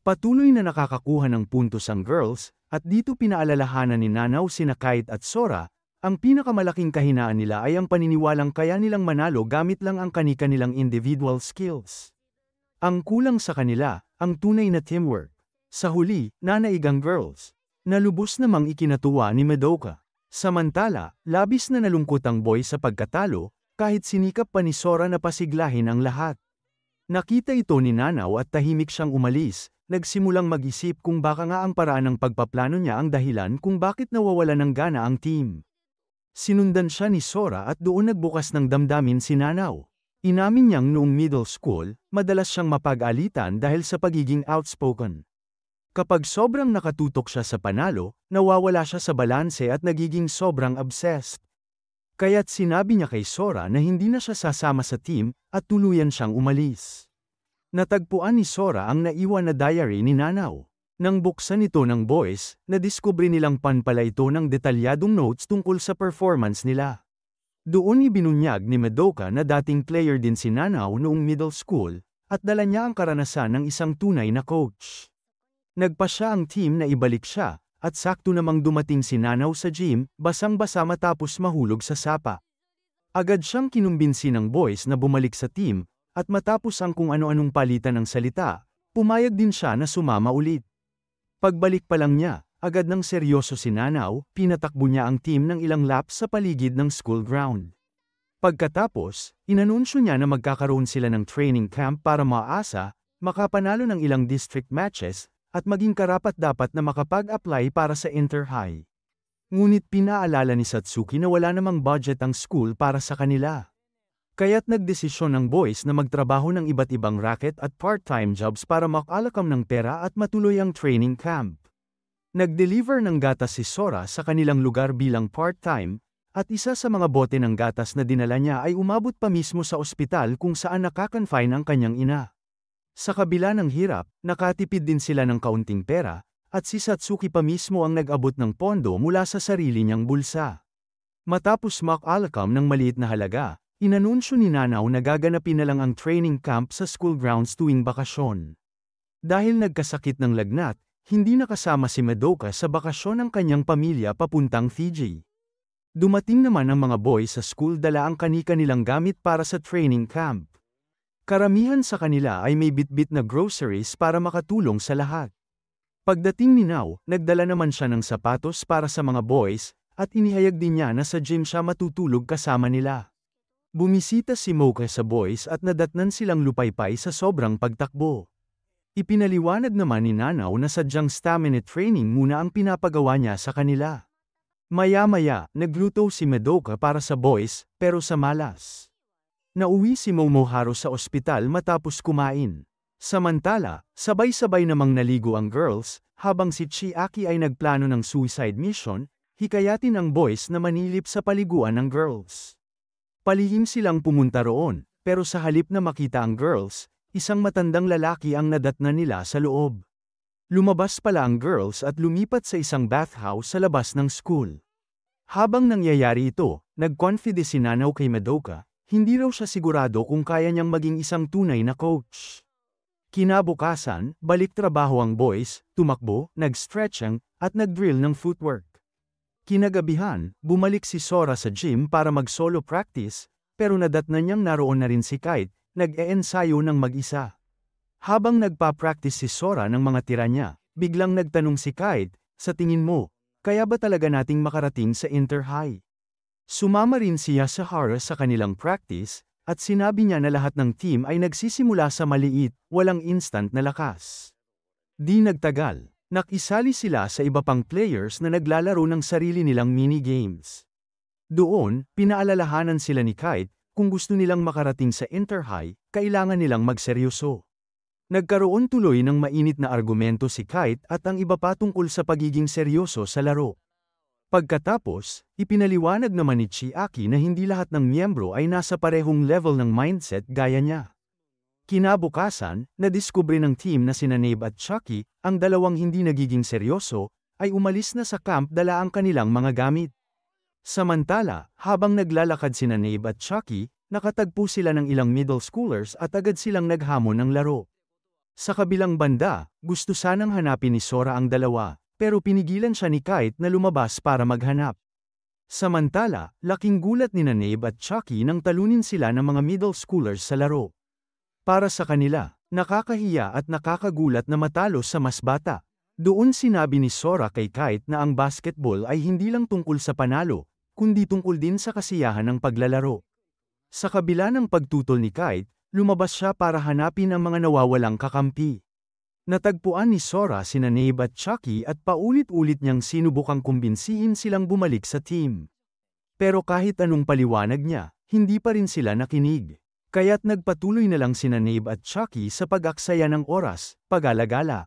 Patuloy na nakakakuha ng puntos ang girls, at dito pinaalalahanan ni Nanaw sina Kite at Sora, ang pinakamalaking kahinaan nila ay ang paniniwalang kaya nilang manalo gamit lang ang kani-kanilang individual skills. Ang kulang sa kanila, ang tunay na teamwork. Sa huli, nanaig ang girls. Nalubos namang ikinatuwa ni Madoka. Samantala, labis na nalungkot ang boys sa pagkatalo, kahit sinikap pa ni Sora na pasiglahin ang lahat. Nakita ito ni Nanaw at tahimik siyang umalis, nagsimulang mag-isip kung baka nga ang paraan ng pagpaplano niya ang dahilan kung bakit nawawala ng gana ang team. Sinundan siya ni Sora at doon nagbukas ng damdamin si Nanaw. Inamin niyang noong middle school, madalas siyang mapag-alitan dahil sa pagiging outspoken. Kapag sobrang nakatutok siya sa panalo, nawawala siya sa balanse at nagiging sobrang obsessed. Kaya't sinabi niya kay Sora na hindi na siya sasama sa team at tuluyan siyang umalis. Natagpuan ni Sora ang naiwan na diary ni Nanaw. Nang buksan ito ng boys, nadiskubre nilang pan pala ito ng detalyadong notes tungkol sa performance nila. Doon ibinunyag ni Madoka na dating player din si Nanaw noong middle school, at dala niya ang karanasan ng isang tunay na coach. Nagpa siya ang team na ibalik siya, at sakto namang dumating si Nanaw sa gym, basang-basa matapos mahulog sa sapa. Agad siyang kinumbinsi ng boys na bumalik sa team, at matapos ang kung ano-anong palitan ng salita, pumayag din siya na sumama ulit. Pagbalik pa lang niya, agad nang seryoso si Nanaw, pinatakbo niya ang team ng ilang laps sa paligid ng school ground. Pagkatapos, inanunsyo niya na magkakaroon sila ng training camp para maasa, makapanalo ng ilang district matches, at maging karapat-dapat na makapag-apply para sa Inter-High. Ngunit pinaalala ni Satsuki na wala namang budget ang school para sa kanila. Kaya't nagdesisyon ng boys na magtrabaho ng iba't ibang racket at part-time jobs para makalakam ng pera at matuloy ang training camp. Nag-deliver ng gatas si Sora sa kanilang lugar bilang part-time, at isa sa mga bote ng gatas na dinala niya ay umabot pa mismo sa ospital kung saan nakakonfine ang kanyang ina. Sa kabila ng hirap, nakatipid din sila ng kaunting pera, at si Satsuki pa mismo ang nag-abot ng pondo mula sa sarili niyang bulsa. Matapos makalakam ng maliit na halaga, inanunsyo ni Nanaw na gaganapin na lang ang training camp sa school grounds tuwing bakasyon. Dahil nagkasakit ng lagnat, hindi nakasama si Madoka sa bakasyon ng kanyang pamilya papuntang Fiji. Dumating naman ang mga boys sa school dala ang kani-kanilang gamit para sa training camp. Karamihan sa kanila ay may bitbit na groceries para makatulong sa lahat. Pagdating ni Nao, nagdala naman siya ng sapatos para sa mga boys, at inihayag din niya na sa gym siya matutulog kasama nila. Bumisita si Mocha sa boys at nadatnan silang lupaypay sa sobrang pagtakbo. Ipinaliwanag naman ni Nanaw na sadyang stamina training muna ang pinapagawa niya sa kanila. Maya-maya, nagluto si Madoka para sa boys, pero sa malas. Nauwi si Momoharo sa ospital matapos kumain. Samantala, sabay-sabay namang naligo ang girls, habang si Chiaki ay nagplano ng suicide mission, hikayatin ang boys na manilip sa paliguan ng girls. Palihim silang pumunta roon, pero sa halip na makita ang girls, isang matandang lalaki ang nadatnan nila sa loob. Lumabas pala ang girls at lumipat sa isang bathhouse sa labas ng school. Habang nangyayari ito, nag-confide si Nanaw kay Madoka, hindi raw siya sigurado kung kaya niyang maging isang tunay na coach. Kinabukasan, balik trabaho ang boys, tumakbo, nag-stretching, at nag-drill ng footwork. Kinagabihan, bumalik si Sora sa gym para mag-solo practice, pero nadatnan niyang naroon na rin si Kite, nag-e-ensayo ng mag-isa. Habang nagpa-practice si Sora ng mga tira niya, biglang nagtanong si Kite, sa tingin mo, kaya ba talaga nating makarating sa Inter-High? Sumama rin si Yasuhara sa kanilang practice, at sinabi niya na lahat ng team ay nagsisimula sa maliit, walang instant na lakas. Di nagtagal, nakisali sila sa iba pang players na naglalaro ng sarili nilang mini-games. Doon, pinaalalahanan sila ni Kite, kung gusto nilang makarating sa Inter-High, kailangan nilang magseryoso. Nagkaroon tuloy ng mainit na argumento si Kite at ang iba pa tungkol sa pagiging seryoso sa laro. Pagkatapos, ipinaliwanag naman ni Chiaki na hindi lahat ng miyembro ay nasa parehong level ng mindset gaya niya. Kinabukasan, nadiskubre ng team na sina Nave at Chucky, ang dalawang hindi nagiging seryoso, ay umalis na sa camp dala ang kanilang mga gamit. Samantala, habang naglalakad sina Nave at Chucky, nakatagpo sila ng ilang middle schoolers at agad silang naghamon ng laro. Sa kabilang banda, gusto sanang hanapin ni Sora ang dalawa, pero pinigilan siya ni Kite na lumabas para maghanap. Samantala, laking gulat ni Nave at Chucky nang talunin sila ng mga middle schoolers sa laro. Para sa kanila, nakakahiya at nakakagulat na matalo sa mas bata. Doon sinabi ni Sora kay Kite na ang basketball ay hindi lang tungkol sa panalo, kundi tungkol din sa kasiyahan ng paglalaro. Sa kabila ng pagtutol ni Kite, lumabas siya para hanapin ang mga nawawalang kakampi. Natagpuan ni Sora sina Nave at Chucky at paulit-ulit niyang sinubukang kumbinsihin silang bumalik sa team. Pero kahit anong paliwanag niya, hindi pa rin sila nakinig. Kaya't nagpatuloy na lang sina Nave at Chucky sa pag-aksaya ng oras, pag-alagala,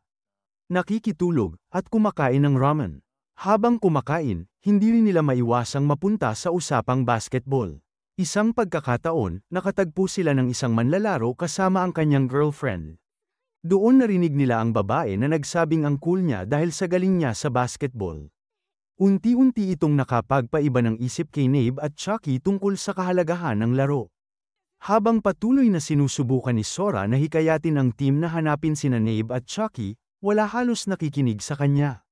nakikitulog, at kumakain ng ramen. Habang kumakain, hindi rin nila maiwasang mapunta sa usapang basketball. Isang pagkakataon, nakatagpo sila ng isang manlalaro kasama ang kanyang girlfriend. Doon narinig nila ang babae na nagsabing ang cool niya dahil sa galing niya sa basketball. Unti-unti itong nakapagpaiba ng isip kay Nave at Chucky tungkol sa kahalagahan ng laro. Habang patuloy na sinusubukan ni Sora na hikayatin ang team na hanapin sina Nave at Chucky, wala halos nakikinig sa kanya.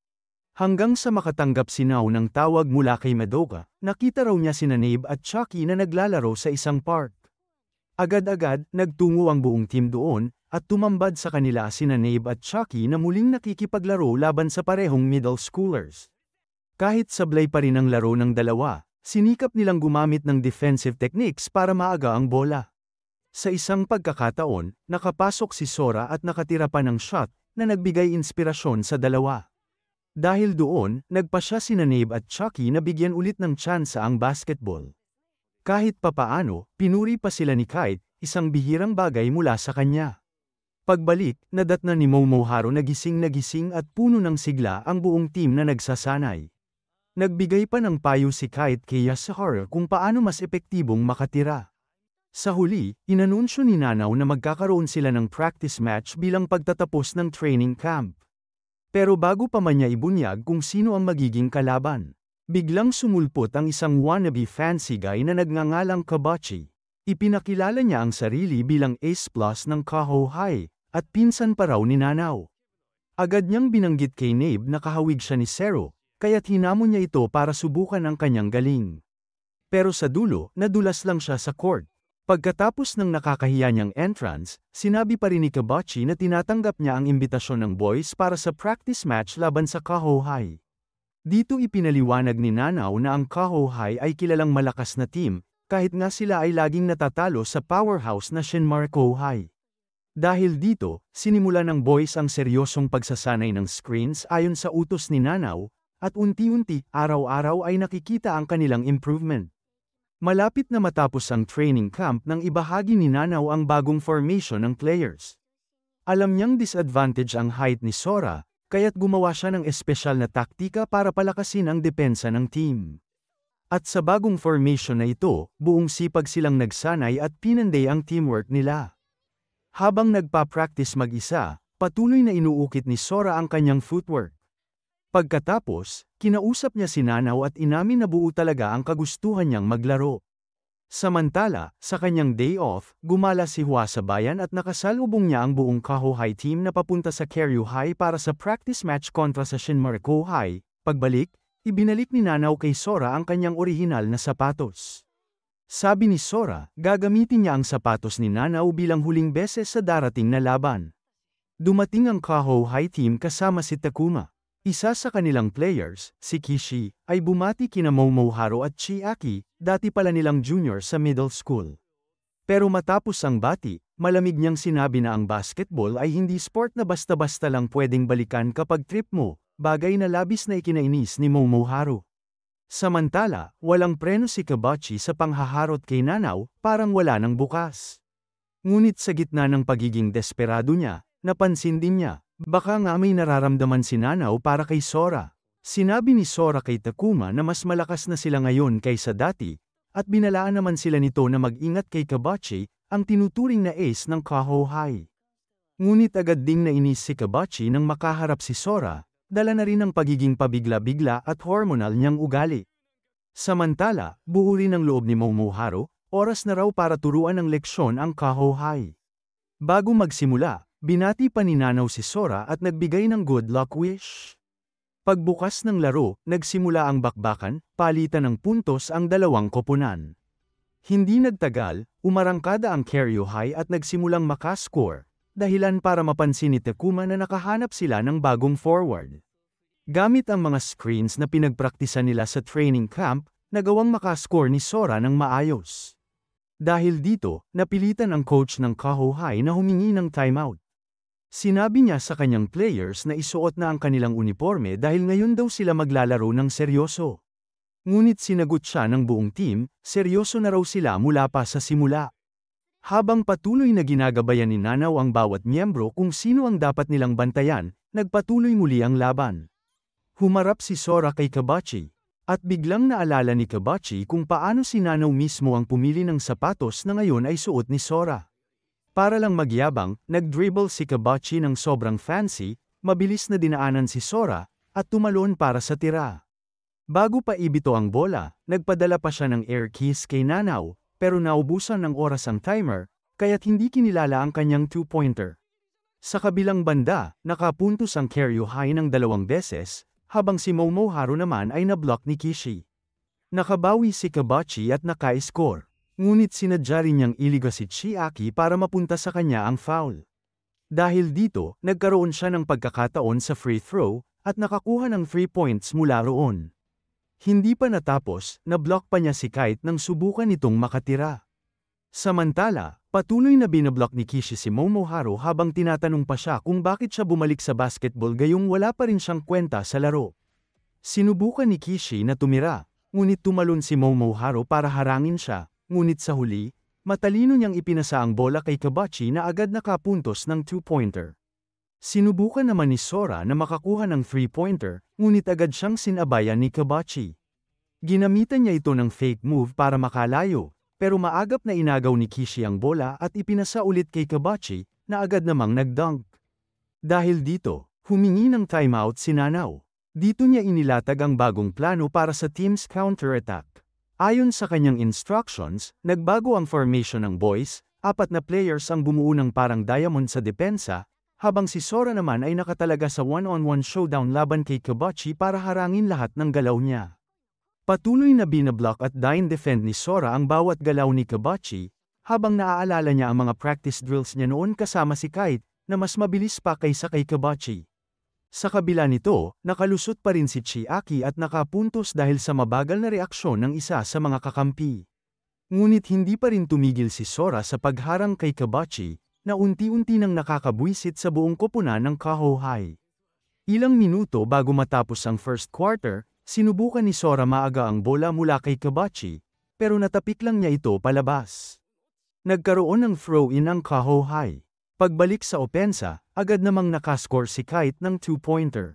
Hanggang sa makatanggap si Nao ng tawag mula kay Madoka, nakita raw niya sina Nave at Chucky na naglalaro sa isang park. Agad-agad, nagtungo ang buong team doon, at tumambad sa kanila sina Nave at Chucky na muling nakikipaglaro laban sa parehong middle schoolers. Kahit sablay pa rin ang laro ng dalawa, sinikap nilang gumamit ng defensive techniques para maaga ang bola. Sa isang pagkakataon, nakapasok si Sora at nakatira pa ng shot na nagbigay inspirasyon sa dalawa. Dahil doon, nagpa siya sina Nave at Chucky na bigyan ulit ng tsansa ang basketball. Kahit papaano, pinuri pa sila ni Kite, isang bihirang bagay mula sa kanya. Pagbalik, nadatnan ni Momoharo na gising at puno ng sigla ang buong team na nagsasanay. Nagbigay pa ng payo si Kite kay Yasuhara kung paano mas epektibong makatira. Sa huli, inanunsyo ni Nanao na magkakaroon sila ng practice match bilang pagtatapos ng training camp. Pero bago pa man niya ibunyag kung sino ang magiging kalaban, biglang sumulpot ang isang wannabe fancy guy na nagngangalang Kabachi. Ipinakilala niya ang sarili bilang Ace Plus ng Kaho High, at pinsan pa raw ni Nanao. Agad niyang binanggit kay Nave na kahawig siya ni Zero, kaya't hinamon niya ito para subukan ang kanyang galing. Pero sa dulo, nadulas lang siya sa court. Pagkatapos ng nakakahiya niyang entrance, sinabi pa rin ni Kabachi na tinatanggap niya ang imbitasyon ng boys para sa practice match laban sa Kaho High. Dito ipinaliwanag ni Nanao na ang Kaho High ay kilalang malakas na team, kahit nga sila ay laging natatalo sa powerhouse na Shinmarco High. Dahil dito, sinimula ng boys ang seryosong pagsasanay ng screens ayon sa utos ni Nanao, at unti-unti, araw-araw ay nakikita ang kanilang improvement. Malapit na matapos ang training camp nang ibahagi ni Nanao ang bagong formation ng players. Alam niyang disadvantage ang height ni Sora, kaya't gumawa siya ng espesyal na taktika para palakasin ang depensa ng team. At sa bagong formation na ito, buong sipag silang nagsanay at pinanday ang teamwork nila. Habang nagpa-practice mag-isa, patuloy na inuukit ni Sora ang kanyang footwork. Pagkatapos, kinausap niya si Nanao at inamin na buo talaga ang kagustuhan niyang maglaro. Samantala, sa kanyang day off, gumala si Hua sa bayan at nakasalubong niya ang buong Kaho High team na papunta sa Keryu High para sa practice match kontra sa Shinmarco High. Pagbalik, ibinalik ni Nanao kay Sora ang kanyang orihinal na sapatos. Sabi ni Sora, gagamitin niya ang sapatos ni Nanao bilang huling beses sa darating na laban. Dumating ang Kaho High team kasama si Takuma. Isa sa kanilang players, si Kishi, ay bumati kina Momoharo at Chiaki, dati pala nilang junior sa middle school. Pero matapos ang bati, malamig niyang sinabi na ang basketball ay hindi sport na basta-basta lang pwedeng balikan kapag trip mo, bagay na labis na ikinainis ni Momoharo. Samantala, walang preno si Kabachi sa panghaharot kay Nanaw, parang wala nang bukas. Ngunit sa gitna ng pagiging desperado niya, napansin din niya, baka nga may nararamdaman si Nanaw para kay Sora. Sinabi ni Sora kay Takuma na mas malakas na sila ngayon kaysa dati, at binalaan naman sila nito na mag-ingat kay Kabachi, ang tinuturing na ace ng Kaho High. Ngunit agad ding nainis si Kabachi nang makaharap si Sora, dala na rin ang pagiging pabigla-bigla at hormonal niyang ugali. Samantala, buo rin ang loob ni Momoharo, oras na raw para turuan ng leksyon ang Kaho High. Bago magsimula, binati pa ni Nanaw si Sora at nagbigay ng good luck wish. Pagbukas ng laro, nagsimula ang bakbakan, palitan ng puntos ang dalawang koponan. Hindi nagtagal, umarangkada ang Keiryu High at nagsimulang makascore, dahilan para mapansin ni Takuma na nakahanap sila ng bagong forward. Gamit ang mga screens na pinagpraktisan nila sa training camp, nagawang makascore ni Sora ng maayos. Dahil dito, napilitan ang coach ng Kaho High na humingi ng timeout. Sinabi niya sa kanyang players na isuot na ang kanilang uniforme dahil ngayon daw sila maglalaro ng seryoso. Ngunit sinagot siya ng buong team, seryoso na raw sila mula pa sa simula. Habang patuloy na ginagabayan ni Nanaw ang bawat miyembro kung sino ang dapat nilang bantayan, nagpatuloy muli ang laban. Humarap si Sora kay Kabachi. At biglang naalala ni Kabachi kung paano si Nanaw mismo ang pumili ng sapatos na ngayon ay suot ni Sora. Para lang magyabang, nag-dribble si Kabachi ng sobrang fancy, mabilis na dinaanan si Sora, at tumalon para sa tira. Bago pa ibito ang bola, nagpadala pa siya ng air kiss kay Nanaw, pero naubusan ng oras ang timer, kaya't hindi kinilala ang kanyang two-pointer. Sa kabilang banda, nakapuntos ang Keiryu High ng 2 beses, habang si Momoharo naman ay nablock ni Kishi. Nakabawi si Kabachi at naka-score, ngunit sinadya rin niyang iliga si Chiaki para mapunta sa kanya ang foul. Dahil dito, nagkaroon siya ng pagkakataon sa free throw, at nakakuha ng 3 points mula roon. Hindi pa natapos, nablock pa niya si Kite nang subukan nitong makatira. Samantala, patuloy na binablock ni Kishi si Momoharo habang tinatanong pa siya kung bakit siya bumalik sa basketball gayong wala pa rin siyang kwenta sa laro. Sinubukan ni Kishi na tumira, ngunit tumalon si Momoharo para harangin siya, ngunit sa huli, matalino niyang ipinasa ang bola kay Kabachi na agad nakapuntos ng 2-pointer. Sinubukan naman ni Sora na makakuha ng 3-pointer, ngunit agad siyang sinabayan ni Kabachi. Ginamitan niya ito ng fake move para makalayo, pero maagap na inagaw ni Kishi ang bola at ipinasa ulit kay Kabachi, na agad namang nag-dunk. Dahil dito, humingi ng timeout si Nanaw. Dito niya inilatag ang bagong plano para sa team's counter-attack. Ayon sa kanyang instructions, nagbago ang formation ng boys, 4 na players ang bumuo ng parang diamond sa depensa, habang si Sora naman ay nakatalaga sa one-on-one showdown laban kay Kabachi para harangin lahat ng galaw niya. Patuloy na binablock at defend ni Sora ang bawat galaw ni Kabachi, habang naaalala niya ang mga practice drills niya noon kasama si Kite, na mas mabilis pa kaysa kay Kabachi. Sa kabila nito, nakalusot pa rin si Chiaki at nakapuntos dahil sa mabagal na reaksyon ng isa sa mga kakampi. Ngunit hindi pa rin tumigil si Sora sa pagharang kay Kabachi, na unti-unti nang nakakabwisit sa buong koponan ng Kaho High. Ilang minuto bago matapos ang first quarter, sinubukan ni Sora maaga ang bola mula kay Kabachi, pero natapik lang niya ito palabas. Nagkaroon ng throw-in ang Kaho High. Pagbalik sa opensa, agad namang nakascore si Kite ng 2-pointer.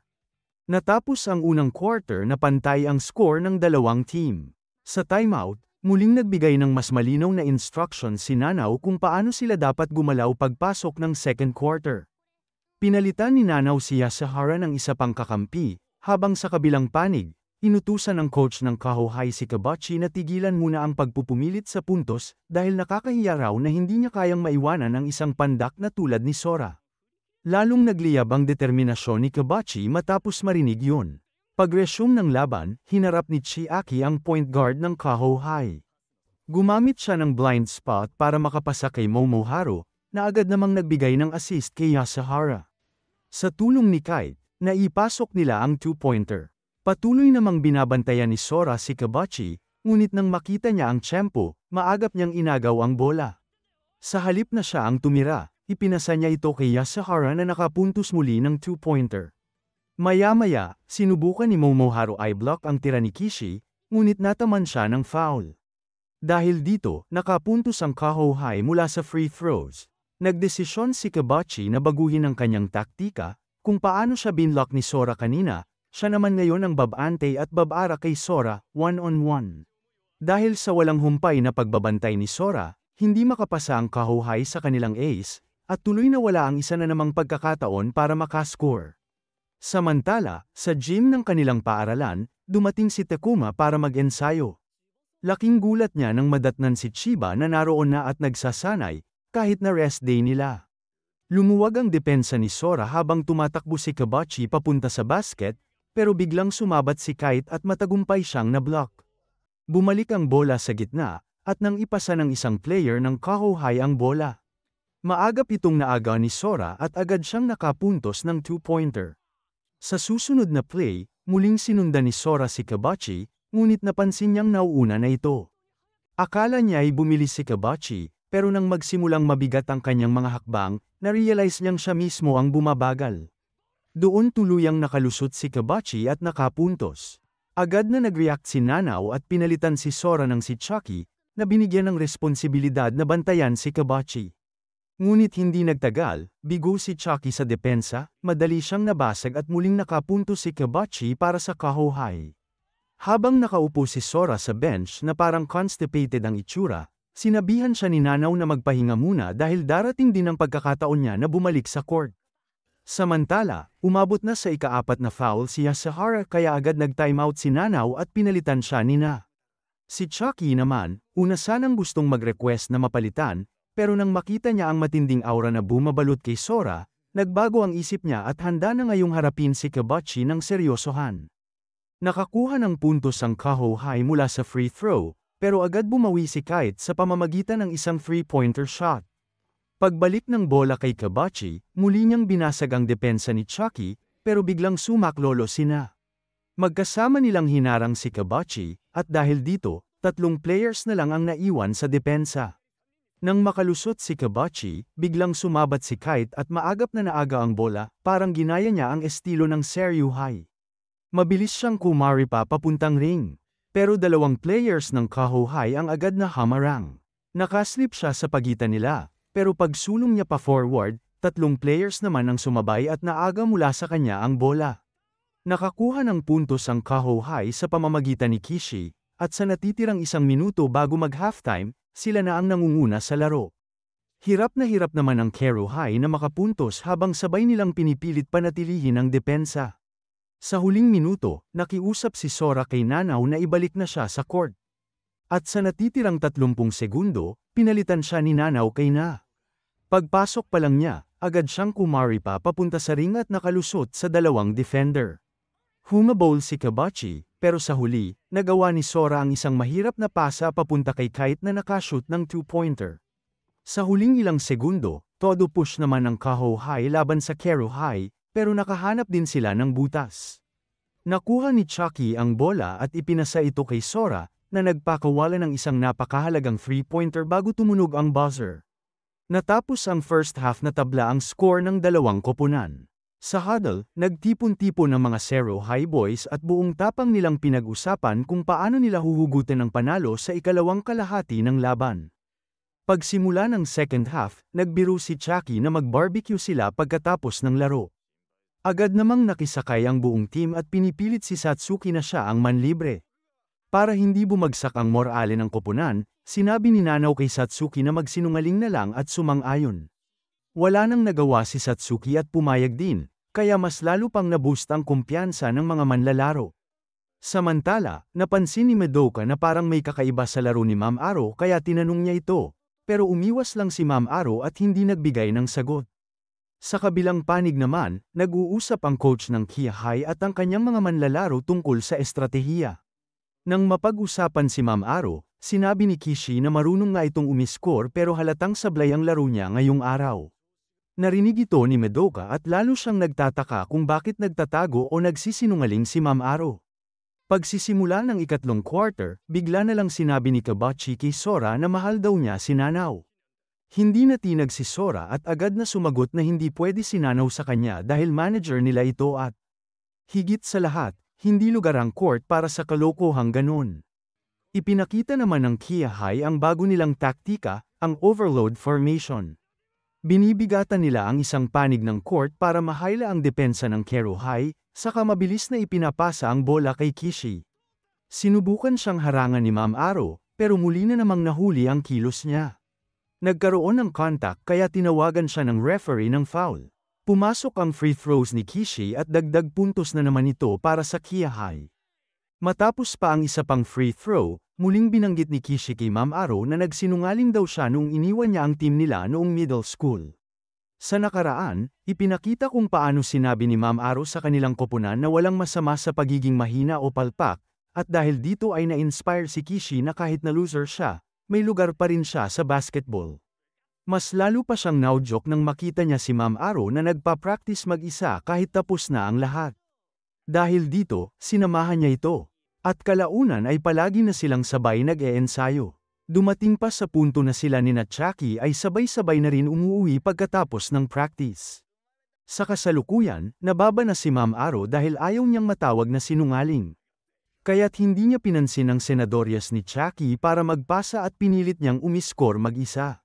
Natapos ang unang quarter na pantay ang score ng dalawang team. Sa timeout, muling nagbigay ng mas malinaw na instructions si Nanaw kung paano sila dapat gumalaw pagpasok ng second quarter. Pinalitan ni Nanaw si Yasuhara ng isa pang kakampi, habang sa kabilang panig, inutusan ng coach ng Kaho High si Kabachi na tigilan muna ang pagpupumilit sa puntos dahil nakakahiya raw na hindi niya kayang maiwanan ang isang pandak na tulad ni Sora. Lalong nagliyab ang determinasyon ni Kabachi matapos marinig yun. Pag-resume ng laban, hinarap ni Chiaki ang point guard ng Kaho High. Gumamit siya ng blind spot para makapasa kay Momoharo, na agad namang nagbigay ng assist kay Yasuhara. Sa tulong ni Kite, Naipasok nila ang two-pointer. Patuloy namang binabantayan ni Sora si Kabachi, ngunit nang makita niya ang tiyempo, maagap niyang inagaw ang bola. Sa halip na siya ang tumira, ipinasa niya ito kay Yasuhara na nakapuntos muli ng two-pointer. Maya-maya, sinubukan ni Momoharu i-block ang tira ni Kishi, ngunit nataman siya ng foul. Dahil dito, nakapuntos ang Kahohai mula sa free throws. Nagdesisyon si Kabachi na baguhin ang kanyang taktika, kung paano siya binlock ni Sora kanina, siya naman ngayon ang babante at babara kay Sora, one-on-one. Dahil sa walang humpay na pagbabantay ni Sora, hindi makapasa ang Kahohai sa kanilang ace, at tuloy na wala ang isa na namang pagkakataon para makascore. Samantala, sa gym ng kanilang paaralan, dumating si Takuma para mag-ensayo. Laking gulat niya nang madatnan si Chiba na naroon na at nagsasanay, kahit na rest day nila. Lumuwag ang depensa ni Sora habang tumatakbo si Kabachi papunta sa basket, pero biglang sumabat si Kite at matagumpay siyang na-block. Bumalik ang bola sa gitna, at nang ipasa ng isang player ng Kahohai ang bola. Maagap itong naaga ni Sora at agad siyang nakapuntos ng two-pointer. Sa susunod na play, muling sinundan ni Sora si Kabachi, ngunit napansin niyang nauuna na ito. Akala niya ay bumilis si Kabachi, pero nang magsimulang mabigat ang kanyang mga hakbang, na-realize niyang siya mismo ang bumabagal. Doon tuluyang nakalusot si Kabachi at nakapuntos. Agad na nag-react si Nanao at pinalitan si Sora ng si Chucky, na binigyan ng responsibilidad na bantayan si Kabachi. Ngunit hindi nagtagal, bigo si Chucky sa depensa, madali siyang nabasag at muling nakapuntos si Kabachi para sa Kahohai. Habang nakaupo si Sora sa bench na parang constipated ang itsura, sinabihan siya ni Nanao na magpahinga muna dahil darating din ang pagkakataon niya na bumalik sa court. Samantala, umabot na sa ika-4 na foul si Yasuhara kaya agad nag-timeout si Nanao at pinalitan siya ni Na. Si Chucky naman, una sanang gustong mag-request na mapalitan, pero nang makita niya ang matinding aura na bumabalot kay Sora, nagbago ang isip niya at handa na ngayong harapin si Kabachi ng seryosohan. Nakakuha ng puntos ang Kahohai mula sa free throw, pero agad bumawi si Kite sa pamamagitan ng isang three-pointer shot. Pagbalik ng bola kay Kabachi, muli niyang binasag ang depensa ni Chucky, pero biglang sumaklolo si Na. Magkasama nilang hinarang si Kabachi, at dahil dito, 3 players na lang ang naiwan sa depensa. Nang makalusot si Kabachi, biglang sumabat si Kite at maagap na naaga ang bola, parang ginaya niya ang estilo ng Seryuhai. Mabilis siyang kumari pa papuntang ring. Pero 2 players ng Kahohai ang agad na hamarang. Nakaslip siya sa pagitan nila, pero pagsulong niya pa forward, 3 players naman ang sumabay at naaga mula sa kanya ang bola. Nakakuha ng puntos ang Kahohai sa pamamagitan ni Kishi, at sa natitirang 1 minuto bago mag-halftime, sila na ang nangunguna sa laro. Hirap naman ang Kahohai na makapuntos habang sabay nilang pinipilit panatilihin ang depensa. Sa huling minuto, nakiusap si Sora kay Nanao na ibalik na siya sa court. At sa natitirang 30 segundo, pinalitan siya ni Nanao kay Na. Pagpasok pa lang niya, agad siyang kumari pa papunta sa ring at nakalusot sa 2 defender. Humabol si Kabachi, pero sa huli, nagawa ni Sora ang isang mahirap na pasa papunta kay Kite na nakashoot ng two-pointer. Sa huling ilang segundo, todo push naman ang Kahohai laban sa Kahohai, pero nakahanap din sila ng butas. Nakuha ni Chucky ang bola at ipinasa ito kay Sora, na nagpakawala ng isang napakahalagang three-pointer bago tumunog ang buzzer. Natapos ang first half na tabla ang score ng 2 koponan. Sa huddle, nagtipon-tipon ng mga Seryuhai boys at buong tapang nilang pinag-usapan kung paano nila huhugutin ang panalo sa ikalawang kalahati ng laban. Pagsimula ng second half, nagbiro si Chucky na mag-barbecue sila pagkatapos ng laro. Agad namang nakisakay ang buong team at pinipilit si Satsuki na siya ang manlibre. Para hindi bumagsak ang morale ng koponan, sinabi ni Nanao kay Satsuki na magsinungaling na lang at sumang-ayon. Wala nang nagawa si Satsuki at pumayag din, kaya mas lalo pang naboost ang kumpiyansa ng mga manlalaro. Samantala, napansin ni Madoka na parang may kakaiba sa laro ni Ma'am Aro kaya tinanong niya ito, pero umiwas lang si Ma'am Aro at hindi nagbigay ng sagot. Sa kabilang panig naman, nag-uusap ang coach ng Kahohai at ang kanyang mga manlalaro tungkol sa estratehiya. Nang mapag-usapan si Ma'am Aro, sinabi ni Kishi na marunong nga itong umiskor pero halatang sablay ang laro niya ngayong araw. Narinig ito ni Madoka at lalo siyang nagtataka kung bakit nagtatago o nagsisinungaling si Ma'am Aro. Pagsisimula ng ikatlong quarter, bigla na lang sinabi ni Kabachi kay Sora na mahal daw niya si Nanaw. Hindi natinag si Sora at agad na sumagot na hindi pwede si Nanaw sa kanya dahil manager nila ito at higit sa lahat, hindi lugar ang court para sa kalokohang ganon. Ipinakita naman ng Kia High ang bago nilang taktika, ang overload formation. Binibigatan nila ang isang panig ng court para mahaila ang depensa ng Keru High, saka mabilis na ipinapasa ang bola kay Kishi. Sinubukan siyang harangan ni Ma'am Aro, pero muli na namang nahuli ang kilos niya. Nagkaroon ng contact kaya tinawagan siya ng referee ng foul. Pumasok ang free throws ni Kishi at dagdag puntos na naman ito para sa Kia High. Matapos pa ang isa pang free throw, muling binanggit ni Kishi kay Ma'am Aro na nagsinungaling daw siya noong iniwan niya ang team nila noong middle school. Sa nakaraan, ipinakita kung paano sinabi ni Ma'am Aro sa kanilang koponan na walang masama sa pagiging mahina o palpak, at dahil dito ay na-inspire si Kishi na kahit na loser siya, may lugar pa rin siya sa basketball. Mas lalo pa siyang naudyok nang makita niya si Ma'am Aro na nagpa-practice mag-isa kahit tapos na ang lahat. Dahil dito, sinamahan niya ito. At kalaunan ay palagi na silang sabay nag-e-ensayo. Dumating pa sa punto na sila ni Chucky ay sabay-sabay na rin umuwi pagkatapos ng practice. Sa kasalukuyan, nababa na si Ma'am Aro dahil ayaw niyang matawag na sinungaling. Kaya't hindi niya pinansin ang senadoryas ni Chucky para magpasa at pinilit niyang umiskor mag-isa.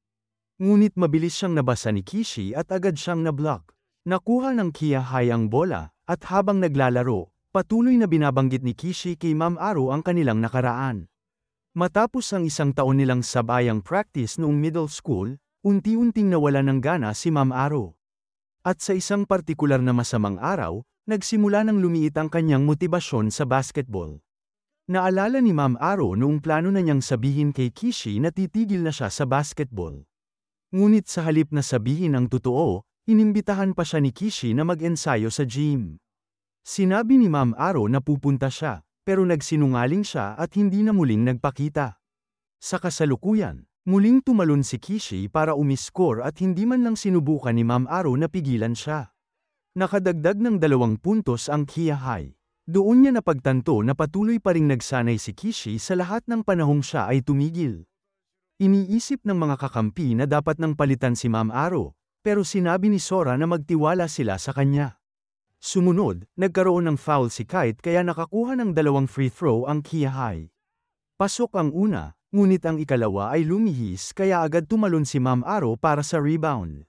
Ngunit mabilis siyang nabasa ni Kishi at agad siyang nablock. Nakuha ng Kia High ang bola, at habang naglalaro, patuloy na binabanggit ni Kishi kay Ma'am Aro ang kanilang nakaraan. Matapos ang isang taon nilang sabayang practice noong middle school, unti-unting nawala ng gana si Ma'am Aro. At sa isang partikular na masamang araw, nagsimula ng lumiit ang kanyang motibasyon sa basketball. Naalala ni Ma'am Aro noong plano na niyang sabihin kay Kishi na titigil na siya sa basketball. Ngunit sa halip na sabihin ang totoo, inimbitahan pa siya ni Kishi na mag-ensayo sa gym. Sinabi ni Ma'am Aro na pupunta siya, pero nagsinungaling siya at hindi na muling nagpakita. Sa kasalukuyan, muling tumalon si Kishi para umiskor at hindi man lang sinubukan ni Ma'am Aro na pigilan siya. Nakadagdag ng 2 puntos ang Kia High. Doon niya napagtanto na patuloy pa ring nagsanay si Kishi sa lahat ng panahong siya ay tumigil. Iniisip ng mga kakampi na dapat nang palitan si Ma'am Aro, pero sinabi ni Sora na magtiwala sila sa kanya. Sumunod, nagkaroon ng foul si Kite kaya nakakuha ng 2 free throw ang Kia High. Pasok ang una, ngunit ang ikalawa ay lumihis kaya agad tumalon si Ma'am Aro para sa rebound.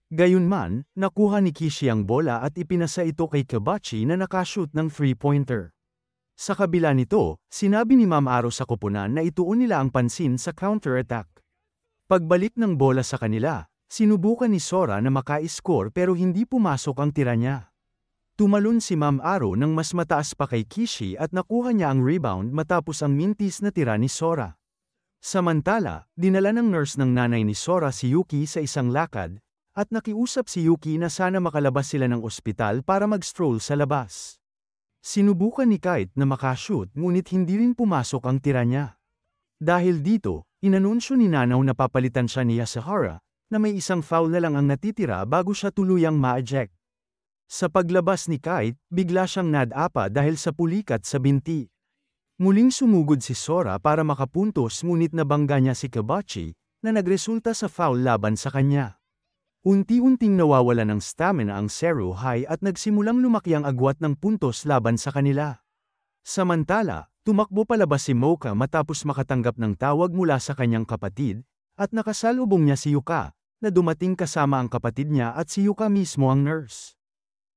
Gayunman, nakuha ni Kishi ang bola at ipinasa ito kay Kabachi na nakashoot ng 3-pointer. Sa kabila nito, sinabi ni Ma'am Aro sa koponan na ituon nila ang pansin sa counter-attack. Pagbalik ng bola sa kanila, sinubukan ni Sora na maka-score pero hindi pumasok ang tira niya. Tumalon si Ma'am Aro nang mas mataas pa kay Kishi at nakuha niya ang rebound matapos ang mintis na tira ni Sora. Samantala, dinala ng nurse ng nanay ni Sora si Yuki sa isang lakad, at nakiusap si Yuki na sana makalabas sila ng ospital para mag-stroll sa labas. Sinubukan ni Kite na makashoot ngunit hindi rin pumasok ang tira niya. Dahil dito, inanunsyo ni Nanaw na papalitan siya ni Yasuhara, na may isang foul na lang ang natitira bago siya tuluyang ma-eject. Sa paglabas ni Kite, bigla siyang nadapa dahil sa pulikat sa binti. Muling sumugod si Sora para makapuntos ngunit nabangga niya si Kabachi, na nagresulta sa foul laban sa kanya. Unti-unting nawawala ng stamina ang Seru High at nagsimulang lumaki ang agwat ng puntos laban sa kanila. Samantala, tumakbo palabas si Mocha matapos makatanggap ng tawag mula sa kanyang kapatid, at nakasalubong niya si Yuka, na dumating kasama ang kapatid niya at si Yuka mismo ang nurse.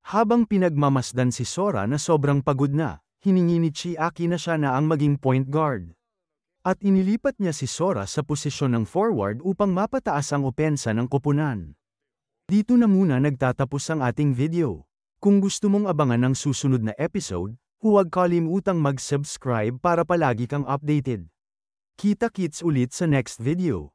Habang pinagmamasdan si Sora na sobrang pagod na, hiningi ni Chiaki na siya na ang maging point guard. At inilipat niya si Sora sa posisyon ng forward upang mapataas ang opensa ng koponan. Dito na muna nagtatapos ang ating video. Kung gusto mong abangan ang susunod na episode, huwag kalimutang mag-subscribe para palagi kang updated. Kita-kits ulit sa next video.